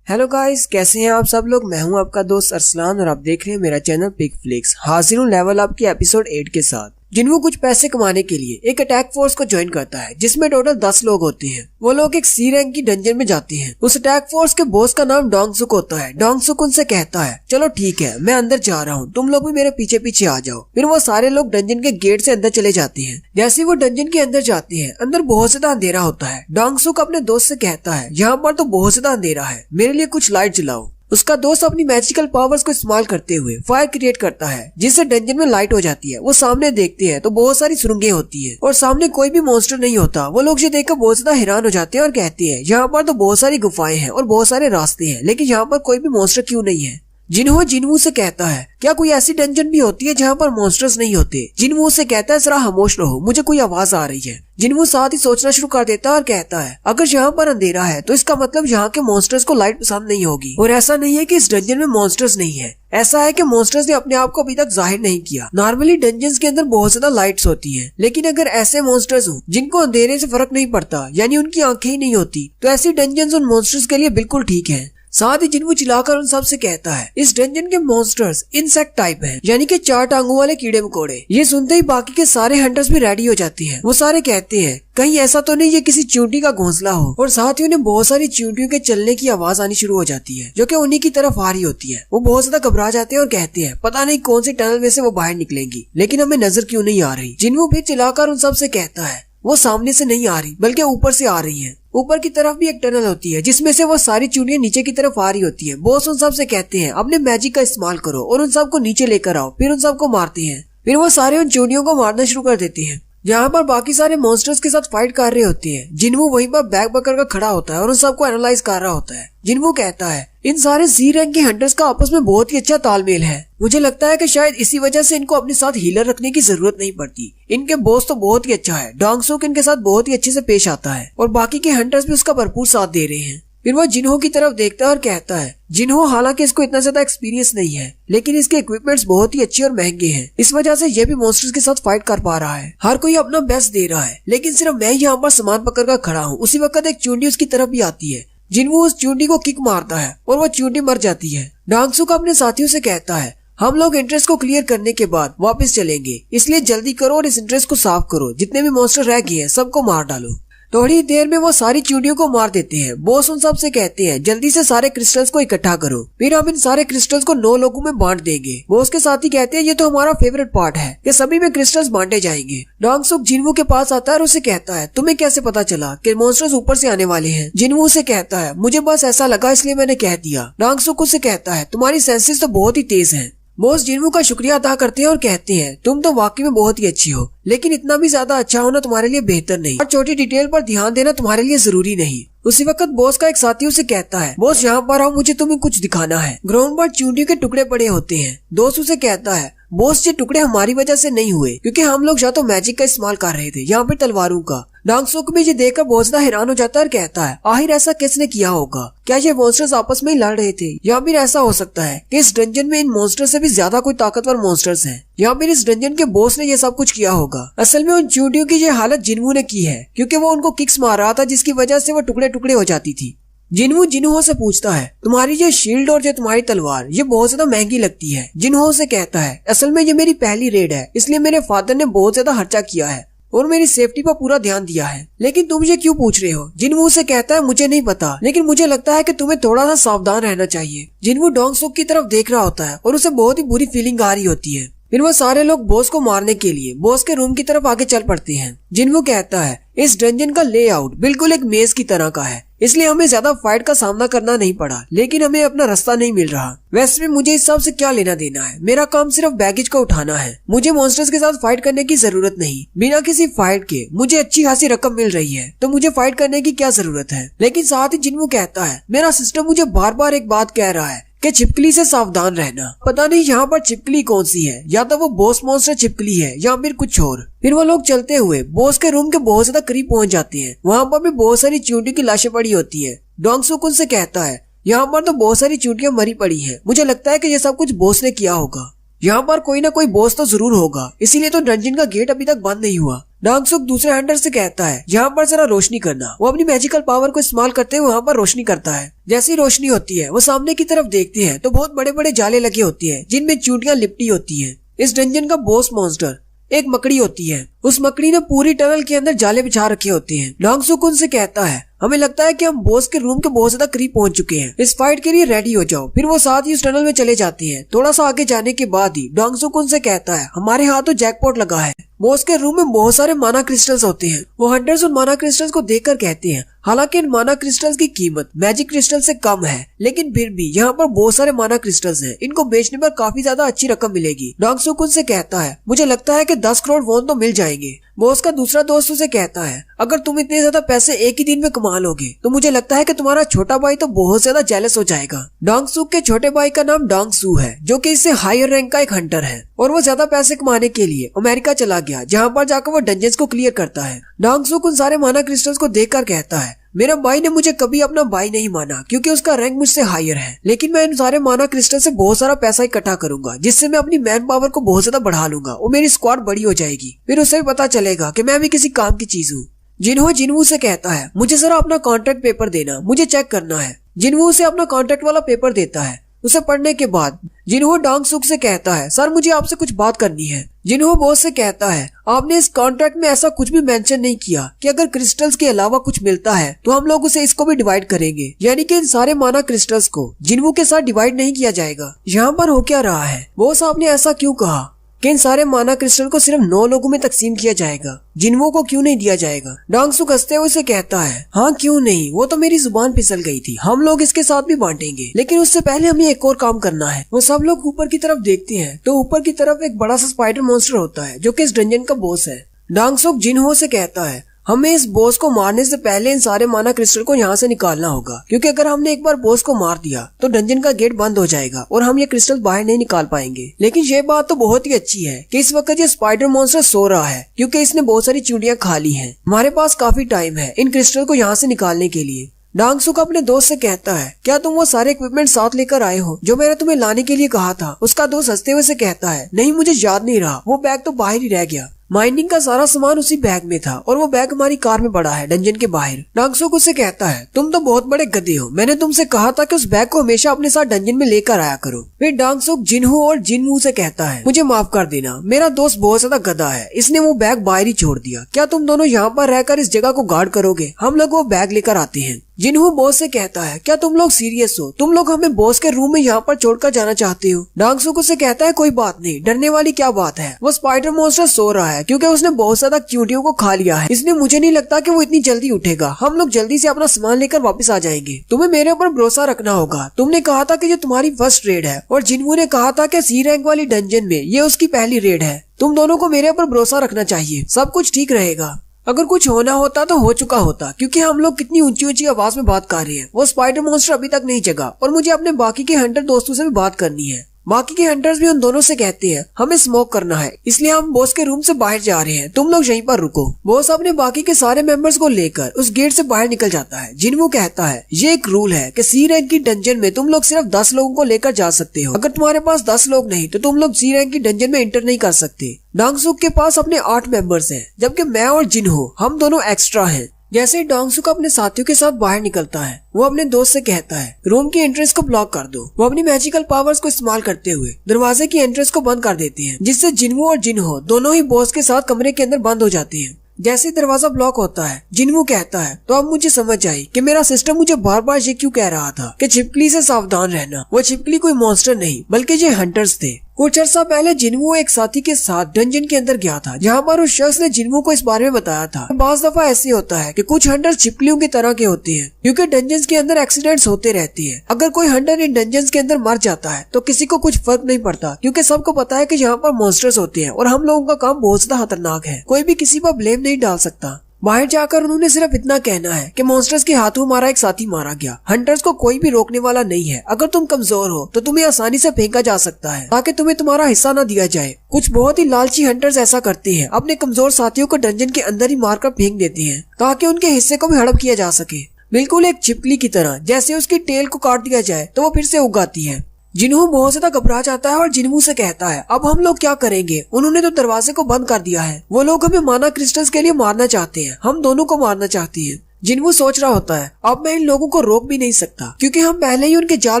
हेलो गाइस, कैसे हैं आप सब लोग। मैं हूं आपका दोस्त अरसलान और आप देख रहे हैं मेरा चैनल पिक फ्लिक्स। हाजिर हूं लेवल अप की एपिसोड 8 के साथ। जिन्हों कुछ पैसे कमाने के लिए एक अटैक फोर्स को ज्वाइन करता है जिसमें टोटल 10 लोग होते हैं। वो लोग एक सी रैंक की डंजन में जाते हैं। उस अटैक फोर्स के बॉस का नाम डोंगसुक होता है। डोंगसुक उनसे कहता है चलो ठीक है मैं अंदर जा रहा हूँ, तुम लोग भी मेरे पीछे पीछे आ जाओ। फिर वो सारे लोग डंजन के गेट से अंदर चले जाते हैं। जैसे वो डंजन के अंदर जाते हैं अंदर बहुत ज्यादा अंधेरा होता है। डोंगसुक अपने दोस्त से कहता है यहाँ पर तो बहुत ज्यादा अंधेरा है, मेरे लिए कुछ लाइट जलाओ। उसका दोस्त अपनी मैजिकल पावर्स को इस्तेमाल करते हुए फायर क्रिएट करता है जिससे डंजन में लाइट हो जाती है। वो सामने देखते हैं तो बहुत सारी सुरंगें होती है और सामने कोई भी मॉन्स्टर नहीं होता। वो लोग ये देखकर बहुत ज्यादा हैरान हो जाते हैं और कहते हैं यहाँ पर तो बहुत सारी गुफाएं हैं और बहुत सारे रास्ते हैं, लेकिन यहाँ पर कोई भी मॉन्स्टर क्यों नहीं है। जिन्हो जिनवू से कहता है क्या कोई ऐसी डंजन भी होती है जहाँ पर मॉन्स्टर्स नहीं होते। जिनवू से कहता है जरा खामोश रहो, मुझे कोई आवाज आ रही है। जिनवू साथ ही सोचना शुरू कर देता है और कहता है अगर यहाँ पर अंधेरा है तो इसका मतलब यहाँ के मॉन्स्टर्स को लाइट पसंद नहीं होगी। और ऐसा नहीं है कि इस डंजन में मॉन्स्टर्स नहीं है, ऐसा है कि मॉन्स्टर्स ने अपने आप को अभी तक जाहिर नहीं किया। नॉर्मली डंजन्स के अंदर बहुत ज्यादा लाइट्स होती हैं, लेकिन अगर ऐसे मॉन्स्टर्स हो जिनको अंधेरे से फर्क नहीं पड़ता यानी उनकी आंखें ही नहीं होती तो ऐसी डंजन्स उन मॉन्स्टर्स के लिए बिल्कुल ठीक है। साथ ही जिन्वू चिल्लाकर उन सब से कहता है इस डंजन के मॉन्स्टर्स इंसेक्ट टाइप हैं, यानी कि 4 टांगों वाले कीड़े मकोड़े। ये सुनते ही बाकी के सारे हंटर्स भी रेडी हो जाते हैं। वो सारे कहते हैं कहीं ऐसा तो नहीं ये किसी चींटी का घोंसला हो। और साथ ही उन्हें बहुत सारी चींटियों के चलने की आवाज आनी शुरू हो जाती है जो कि उन्हीं की तरफ आ रही होती है। वो बहुत ज्यादा घबरा जाते हैं और कहते हैं पता नहीं कौन सी टनल में से वो बाहर निकलेंगी, लेकिन हमें नजर क्यों नहीं आ रही। जिन्वू फिर चिल्लाकर उन सब से कहता है वो सामने से नहीं आ रही बल्कि ऊपर से आ रही है। ऊपर की तरफ भी एक टनल होती है जिसमें से वो सारी चूड़ियां नीचे की तरफ आ रही होती है। बॉस उन सब से कहते हैं अपने मैजिक का इस्तेमाल करो और उन सबको नीचे लेकर आओ। फिर उन सबको मारते हैं। फिर वो सारे उन चूड़ियों को मारना शुरू कर देते हैं। यहाँ पर बाकी सारे मॉन्स्टर्स के साथ फाइट कर रहे होते हैं। जिन्वू वहीं पर बैग पकड़ कर खड़ा होता है और उन सबको एनालाइज कर रहा होता है। जिन्वू कहता है इन सारे सी रैंक के हंटर्स का आपस में बहुत ही अच्छा तालमेल है। मुझे लगता है कि शायद इसी वजह से इनको अपने साथ हीलर रखने की जरूरत नहीं पड़ती। इनके बॉस तो बहुत ही अच्छा है, डोंगसुक इनके साथ बहुत ही अच्छे से पेश आता है और बाकी के हंटर्स भी उसका भरपूर साथ दे रहे हैं। फिर वो जिन्हो की तरफ देखता है और कहता है जिन्हो हालांकि इसको इतना ज्यादा एक्सपीरियंस नहीं है, लेकिन इसके इक्विपमेंट्स बहुत ही अच्छे और महंगे हैं। इस वजह से ये भी मॉन्स्टर्स के साथ फाइट कर पा रहा है। हर कोई अपना बेस्ट दे रहा है, लेकिन सिर्फ मैं यहाँ पर सामान पकड़ कर खड़ा हूँ। उसी वक्त एक चूंटी उसकी तरफ भी आती है। जिन्हो उस चूंटी को किक मारता है और वो चूंटी मर जाती है। डोंगसुक अपने साथियों से कहता है हम लोग इंटरेस्ट को क्लियर करने के बाद वापस चलेंगे, इसलिए जल्दी करो और इस इंटरेस्ट को साफ करो। जितने भी मॉन्स्टर रह गए हैं सबको मार डालो। थोड़ी देर में वो सारी चींटियों को मार देते हैं। बॉस उन सब से कहते हैं जल्दी से सारे क्रिस्टल्स को इकट्ठा करो, फिर हम इन सारे क्रिस्टल्स को 9 लोगों में बांट देंगे। बॉस के साथी कहते हैं ये तो हमारा फेवरेट पार्ट है, ये सभी में क्रिस्टल्स बांटे जाएंगे। डोंगसुक जिन्वू के पास आता है और उसे कहता है तुम्हें कैसे पता चला कि मॉन्स्टर्स ऊपर से आने वाले हैं। जिन्वू से कहता है मुझे बस ऐसा लगा इसलिए मैंने कह दिया। डोंगसुक उसे कहता है तुम्हारी सेंसेस तो बहुत ही तेज है। बॉस जिन्वू का शुक्रिया अदा करते हैं और कहते हैं तुम तो वाकई में बहुत ही अच्छी हो, लेकिन इतना भी ज्यादा अच्छा होना तुम्हारे लिए बेहतर नहीं और छोटी डिटेल पर ध्यान देना तुम्हारे लिए जरूरी नहीं। उसी वक्त बॉस का एक साथी उसे कहता है बॉस यहाँ पर आओ, मुझे तुम्हें कुछ दिखाना है। ग्राउंड पर चूंटियों के टुकड़े पड़े होते हैं। दोस्त उसे कहता है बॉस ये टुकड़े हमारी वजह से नहीं हुए क्योंकि हम लोग या तो मैजिक का इस्तेमाल कर रहे थे या फिर तलवारों का। डोंगसुक भी ये देखकर बहुत ज्यादा हैरान हो जाता है और कहता है आखिर ऐसा किसने किया होगा, क्या ये मॉन्स्टर्स आपस में ही लड़ रहे थे या फिर ऐसा हो सकता है कि इस डंजन में इन मॉन्स्टर्स से भी ज्यादा कोई ताकतवर मॉन्स्टर्स हैं या फिर इस डंजन के बॉस ने ये सब कुछ किया होगा। असल में उन चूंटियों की ये हालत जिन्वू ने की है क्योंकि वो उनको किक्स मार रहा था जिसकी वजह से वो टुकड़े टुकड़े हो जाती थी। जिन्वू जिन्हो से पूछता है तुम्हारी ये शील्ड और ये तुम्हारी तलवार ये बहुत ज्यादा महंगी लगती है। जिन्हो से कहता है असल में ये मेरी पहली रेड है, इसलिए मेरे फादर ने बहुत ज्यादा खर्चा किया है और मेरी सेफ्टी पर पूरा ध्यान दिया है। लेकिन तुम ये क्यों पूछ रहे हो? जिन्वू से कहता है मुझे नहीं पता, लेकिन मुझे लगता है कि तुम्हें थोड़ा सा सावधान रहना चाहिए। जिन्वू डोंगसुक की तरफ देख रहा होता है और उसे बहुत ही बुरी फीलिंग आ रही होती है। फिर वो सारे लोग बॉस को मारने के लिए बॉस के रूम की तरफ आगे चल पड़ते हैं। जिन्वू कहता है इस डंजन का लेआउट बिल्कुल एक मेज की तरह का है, इसलिए हमें ज्यादा फाइट का सामना करना नहीं पड़ा, लेकिन हमें अपना रास्ता नहीं मिल रहा। वैसे भी मुझे इस सब से क्या लेना देना है, मेरा काम सिर्फ बैगेज को उठाना है। मुझे मॉन्स्टर्स के साथ फाइट करने की जरूरत नहीं। बिना किसी फाइट के मुझे अच्छी खासी रकम मिल रही है, तो मुझे फाइट करने की क्या जरूरत है। लेकिन साथ ही जिन्वू कहता है मेरा सिस्टम मुझे बार बार एक बात कह रहा है कि छिपकली से सावधान रहना। पता नहीं यहाँ पर छिपकली कौन सी है, या तो वो बॉस मॉन्स्टर छिपकली है या फिर कुछ और। फिर वो लोग चलते हुए बॉस के रूम के बहुत ज्यादा करीब पहुंच जाते हैं। वहाँ पर भी बहुत सारी चींटियों की लाशें पड़ी होती है। डोंग सुक उनसे कहता है, यहाँ पर तो बहुत सारी चींटियां मरी पड़ी हैं। मुझे लगता है कि ये सब कुछ बॉस ने किया होगा। यहाँ पर कोई ना कोई बॉस तो जरूर होगा, इसीलिए तो डंजन का गेट अभी तक बंद नहीं हुआ। डोंग सुक दूसरे हंटर से कहता है, यहाँ पर जरा रोशनी करना। वो अपनी मैजिकल पावर को इस्तेमाल करते हुए वहाँ पर रोशनी करता है। जैसी रोशनी होती है वो सामने की तरफ देखते हैं तो बहुत बड़े बड़े जाले लगे होते हैं जिनमें चींटियां लिपटी होती हैं। इस डंजन का बॉस मॉन्स्टर एक मकड़ी होती है। उस मकड़ी ने पूरी टनल के अंदर जाले बिछा रखे होते हैं। डोंग सुक उनसे कहता है, हमें लगता है कि हम बॉस के रूम के बहुत ज्यादा करीब पहुंच चुके हैं, इस फाइट के लिए रेडी हो जाओ। फिर वो साथ ही उस टनल में चले जाते हैं। थोड़ा सा आगे जाने के बाद ही डोंग सुक उनसे कहता है, हमारे हाथ तो जैकपॉट लगा है। बॉस के रूम में बहुत सारे माना क्रिस्टल्स होते हैं। वो हंटर्स उन माना क्रिस्टल्स को देखकर कहते हैं, हालांकि इन माना क्रिस्टल्स की कीमत मैजिक क्रिस्टल से कम है, लेकिन फिर भी यहाँ पर बहुत सारे माना क्रिस्टल्स हैं। इनको बेचने पर काफी ज्यादा अच्छी रकम मिलेगी। डोंग सुक उनसे कहता है, मुझे लगता है कि 10 करोड़ वॉन तो मिल जाएंगे। बॉस का दूसरा दोस्त उसे कहता है, अगर तुम इतने ज्यादा पैसे एक ही दिन में कमा लोगे तो मुझे लगता है कि तुम्हारा छोटा भाई तो बहुत ज्यादा जेलस हो जाएगा। डोंग सुक के छोटे भाई का नाम डोंग सू है, जो कि इससे हायर रैंक का एक हंटर है, और वो ज्यादा पैसे कमाने के लिए अमेरिका चला गया, जहाँ पर जाकर वो डंजन्स को क्लियर करता है। डोंग सुक उन सारे माना क्रिस्टल्स को देखकर कहता है, मेरा भाई ने मुझे कभी अपना भाई नहीं माना क्योंकि उसका रैंक मुझसे हायर है, लेकिन मैं इन सारे माना क्रिस्टल से बहुत सारा पैसा इकट्ठा करूंगा, जिससे मैं अपनी मैन पावर को बहुत ज्यादा बढ़ा लूंगा और मेरी स्क्वाड बड़ी हो जाएगी। फिर उसे भी पता चलेगा कि मैं भी किसी काम की चीज हूँ। जिन्हो जिनवू से कहता है, मुझे जरा अपना कॉन्ट्रैक्ट पेपर देना, मुझे चेक करना है। जिन्वू उसे अपना कॉन्ट्रैक्ट वाला पेपर देता है। उसे पढ़ने के बाद जिन्हो डोंग सुक से कहता है, सर मुझे आपसे कुछ बात करनी है। जिन्हो बॉस से कहता है, आपने इस कॉन्ट्रैक्ट में ऐसा कुछ भी मेंशन नहीं किया कि अगर क्रिस्टल्स के अलावा कुछ मिलता है तो हम लोग उसे इसको भी डिवाइड करेंगे, यानी कि इन सारे माना क्रिस्टल्स को जिन्हो के साथ डिवाइड नहीं किया जाएगा। यहाँ पर हो क्या रहा है? बॉस आपने ऐसा क्यों कहा कि इन सारे माना क्रिस्टल को सिर्फ 9 लोगों में तकसीम किया जाएगा, जिन्हो को क्यों नहीं दिया जाएगा? डोंग सुक हंसते हुए उसे कहता है, हाँ क्यों नहीं, वो तो मेरी जुबान फिसल गई थी, हम लोग इसके साथ भी बांटेंगे, लेकिन उससे पहले हमें एक और काम करना है। वो सब लोग ऊपर की तरफ देखते हैं तो ऊपर की तरफ एक बड़ा सा स्पाइडर मॉन्स्टर होता है जो कि इस डंजन का बॉस है। डोंग सुक जिन्हो से कहता है, हमें इस बॉस को मारने से पहले इन सारे माना क्रिस्टल को यहाँ से निकालना होगा, क्योंकि अगर हमने एक बार बॉस को मार दिया तो डंजन का गेट बंद हो जाएगा और हम ये क्रिस्टल बाहर नहीं निकाल पाएंगे। लेकिन ये बात तो बहुत ही अच्छी है कि इस वक्त ये स्पाइडर मॉन्स्टर सो रहा है, क्योंकि इसने बहुत सारी चींटियां खा ली हैं। हमारे पास काफी टाइम है इन क्रिस्टल को यहाँ से निकालने के लिए। डोंग सुक अपने दोस्त से कहता है, क्या तुम वो सारे इक्विपमेंट साथ लेकर आए हो जो मैंने तुम्हें लाने के लिए कहा था? उसका दोस्त हंसते हुए से कहता है, नहीं मुझे याद नहीं रहा, वो बैग तो बाहर ही रह गया। माइनिंग का सारा सामान उसी बैग में था और वो बैग हमारी कार में पड़ा है डंजन के बाहर। डोंग सुक उससे कहता है, तुम तो बहुत बड़े गधे हो, मैंने तुमसे कहा था कि उस बैग को हमेशा अपने साथ डंजन में लेकर आया करो। फिर डोंग सुक जिन्हो और जिनवू से कहता है, मुझे माफ कर देना, मेरा दोस्त बहुत ज्यादा गधा है, इसने वो बैग बाहर ही छोड़ दिया। क्या तुम दोनों यहाँ पर रहकर इस जगह को गार्ड करोगे? हम लोग वो बैग लेकर आते हैं। जिन्हो बॉस से कहता है, क्या तुम लोग सीरियस हो? तुम लोग हमें बॉस के रूम में यहाँ पर छोड़कर जाना चाहते हो? डोंग सुक उससे कहता है, कोई बात नहीं, डरने वाली क्या बात है, वो स्पाइडर मॉन्स्टर सो रहा है क्योंकि उसने बहुत ज्यादा चींटियों को खा लिया है, इसलिए मुझे नहीं लगता कि वो इतनी जल्दी उठेगा। हम लोग जल्दी से अपना सामान लेकर वापस आ जाएंगे। तुम्हें मेरे ऊपर भरोसा रखना होगा। तुमने कहा था कि ये तुम्हारी फर्स्ट रेड है और जिन्हो ने कहा था कि सी रैंक वाली डंजन में ये उसकी पहली रेड है। तुम दोनों को मेरे ऊपर भरोसा रखना चाहिए, सब कुछ ठीक रहेगा। अगर कुछ होना होता तो हो चुका होता, क्योंकि हम लोग कितनी ऊंची ऊंची आवाज में बात कर रहे हैं। वो स्पाइडर मॉन्स्टर अभी तक नहीं जगा और मुझे अपने बाकी के हंटर दोस्तों से भी बात करनी है। बाकी के हंटर्स भी उन दोनों से कहते हैं, हमें स्मोक करना है, इसलिए हम बॉस के रूम से बाहर जा रहे हैं, तुम लोग यहीं पर रुको। बॉस अपने बाकी के सारे मेंबर्स को लेकर उस गेट से बाहर निकल जाता है। जिन्हो कहता है, ये एक रूल है कि सी रैंक की डंजन में तुम लोग सिर्फ 10 लोगों को लेकर जा सकते हो। अगर तुम्हारे पास 10 लोग नहीं तो तुम लोग सी रैंक की डंजन में एंटर नहीं कर सकते। डोंग सुक के पास अपने 8 मेंबर्स हैं, जबकि मैं और जिन्हो हम दोनों एक्स्ट्रा हैं। जैसे ही डोंग सुक अपने साथियों के साथ बाहर निकलता है, वो अपने दोस्त से कहता है, रूम की एंट्रेंस को ब्लॉक कर दो। वो अपनी मैजिकल पावर्स को इस्तेमाल करते हुए दरवाजे की एंट्रेंस को बंद कर देते हैं, जिससे जिन्हो और जिन्हो दोनों ही बॉस के साथ कमरे के अंदर बंद हो जाते हैं। जैसे दरवाजा ब्लॉक होता है, जिन्हो कहता है, तो अब मुझे समझ आई कि मेरा सिस्टम मुझे बार बार ये क्यों कह रहा था कि छिपकली से सावधान रहना। वो छिपकली कोई मॉन्स्टर नहीं बल्कि ये हंटर्स थे। कुछ अर्सा पहले जिन्हो एक साथी के साथ डंजन के अंदर गया था, जहाँ पर उस शख्स ने जिन्हो को इस बारे में बताया था। बाज दफा ऐसे होता है कि कुछ हंटर छिपकलियों की तरह के होते हैं, क्योंकि डंजन्स के अंदर एक्सीडेंट्स होते रहते हैं। अगर कोई हंटर इन डंजन्स के अंदर मर जाता है तो किसी को कुछ फर्क नहीं पड़ता, क्योंकि सबको पता है कि यहाँ पर मॉन्स्टर्स होते हैं और हम लोगों का काम बहुत ज्यादा खतरनाक है। कोई भी किसी पर ब्लेम नहीं डाल सकता। बाहर जाकर उन्होंने सिर्फ इतना कहना है कि मॉन्स्टर्स के हाथों हमारा एक साथी मारा गया। हंटर्स को कोई भी रोकने वाला नहीं है। अगर तुम कमजोर हो तो तुम्हें आसानी से फेंका जा सकता है ताकि तुम्हें तुम्हारा हिस्सा न दिया जाए। कुछ बहुत ही लालची हंटर्स ऐसा करते हैं, अपने कमजोर साथियों को डंजन के अंदर ही मारकर फेंक देते हैं ताकि उनके हिस्से को भी हड़प किया जा सके। बिल्कुल एक छिपकली की तरह। जैसे उसकी टेल को काट दिया जाए तो वो फिर से उग आती है। जिन्हू बहुत ज्यादा घबरा जाता है और जिन्हू से कहता है अब हम लोग क्या करेंगे, उन्होंने तो दरवाजे को बंद कर दिया है, वो लोग हमें माना क्रिस्टल्स के लिए मारना चाहते हैं, हम दोनों को मारना चाहती है। जिन्हू सोच रहा होता है अब मैं इन लोगों को रोक भी नहीं सकता क्योंकि हम पहले ही उनके जाल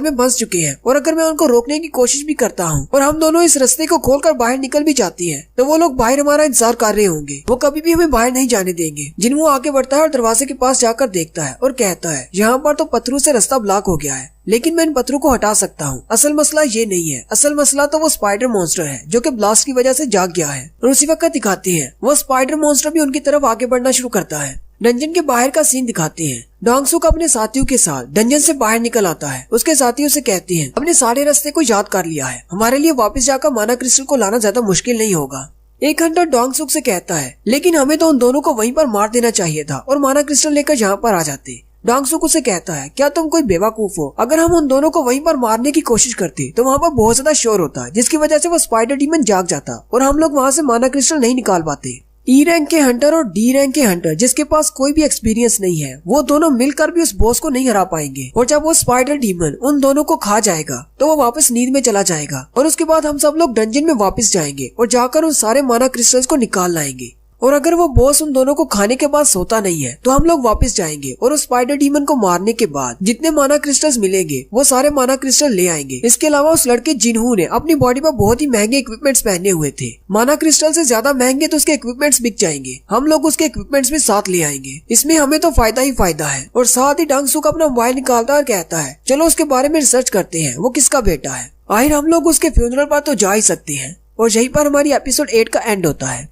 में फंस चुके हैं, और अगर मैं उनको रोकने की कोशिश भी करता हूँ और हम दोनों इस रास्ते को खोलकर बाहर निकल भी जाती हैं, तो वो लोग बाहर हमारा इंतजार कर रहे होंगे, वो कभी भी हमें बाहर नहीं जाने देंगे। जिन्हू आगे बढ़ता है और दरवाजे के पास जाकर देखता है और कहता है यहाँ पर तो पत्थरों से रास्ता ब्लॉक हो गया है, लेकिन मैं इन पत्थरों को हटा सकता हूँ। असल मसला ये नहीं है, असल मसला तो वो स्पाइडर मॉन्स्टर है जो कि ब्लास्ट की वजह से जाग गया है। और उसी वक्त दिखाते हैं वो स्पाइडर मॉन्स्टर भी उनकी तरफ आगे बढ़ना शुरू करता है। डंजन के बाहर का सीन दिखाते हैं। डोंगसुक अपने साथियों के साथ डंजन से बाहर निकल आता है। उसके साथियों से कहते हैं हमने सारे रास्ते को याद कर लिया है, हमारे लिए वापस जाकर माना क्रिस्टल को लाना ज्यादा मुश्किल नहीं होगा। एक हंटर डोंगसुक से कहता है लेकिन हमें तो उन दोनों को वहीं पर मार देना चाहिए था और माना क्रिस्टल लेकर यहाँ पर आ जाते। डोंगसुक उसे कहता है क्या तुम कोई बेवकूफ हो, अगर हम उन दोनों को वहीं पर मारने की कोशिश करते तो वहाँ पर बहुत ज्यादा शोर होता, जिसकी वजह से वो स्पाइडर डीमन जाग जाता और हम लोग वहाँ से माना क्रिस्टल नहीं निकाल पाते। ई रैंक के हंटर और डी रैंक के हंटर जिसके पास कोई भी एक्सपीरियंस नहीं है, वो दोनों मिलकर भी उस बॉस को नहीं हरा पाएंगे, और जब वो स्पाइडर डीमन उन दोनों को खा जाएगा तो वो वापस नींद में चला जाएगा, और उसके बाद हम सब लोग डंजन में वापस जाएंगे और जाकर उन सारे माना क्रिस्टल्स को निकाल लाएंगे। और अगर वो बॉस उन दोनों को खाने के बाद सोता नहीं है तो हम लोग वापस जाएंगे और उस स्पाइडर डीमन को मारने के बाद जितने माना क्रिस्टल्स मिलेंगे वो सारे माना क्रिस्टल ले आएंगे। इसके अलावा उस लड़के जिन्हू ने अपनी बॉडी पर बहुत ही महंगे इक्विपमेंट्स पहने हुए थे, माना क्रिस्टल से ज्यादा महंगे, तो उसके इक्विपमेंट्स बिक जाएंगे, हम लोग उसके इक्विपमेंट्स भी साथ ले आएंगे। इसमें हमें तो फायदा ही फायदा है। और साथ ही डोंगसुक अपना मोबाइल निकालता और कहता है चलो उसके बारे में रिसर्च करते हैं, वो किसका बेटा है, आखिर हम लोग उसके फ्यूनरल पर तो जा ही सकते हैं। और यहीं पर हमारी एपिसोड 8 का एंड होता है।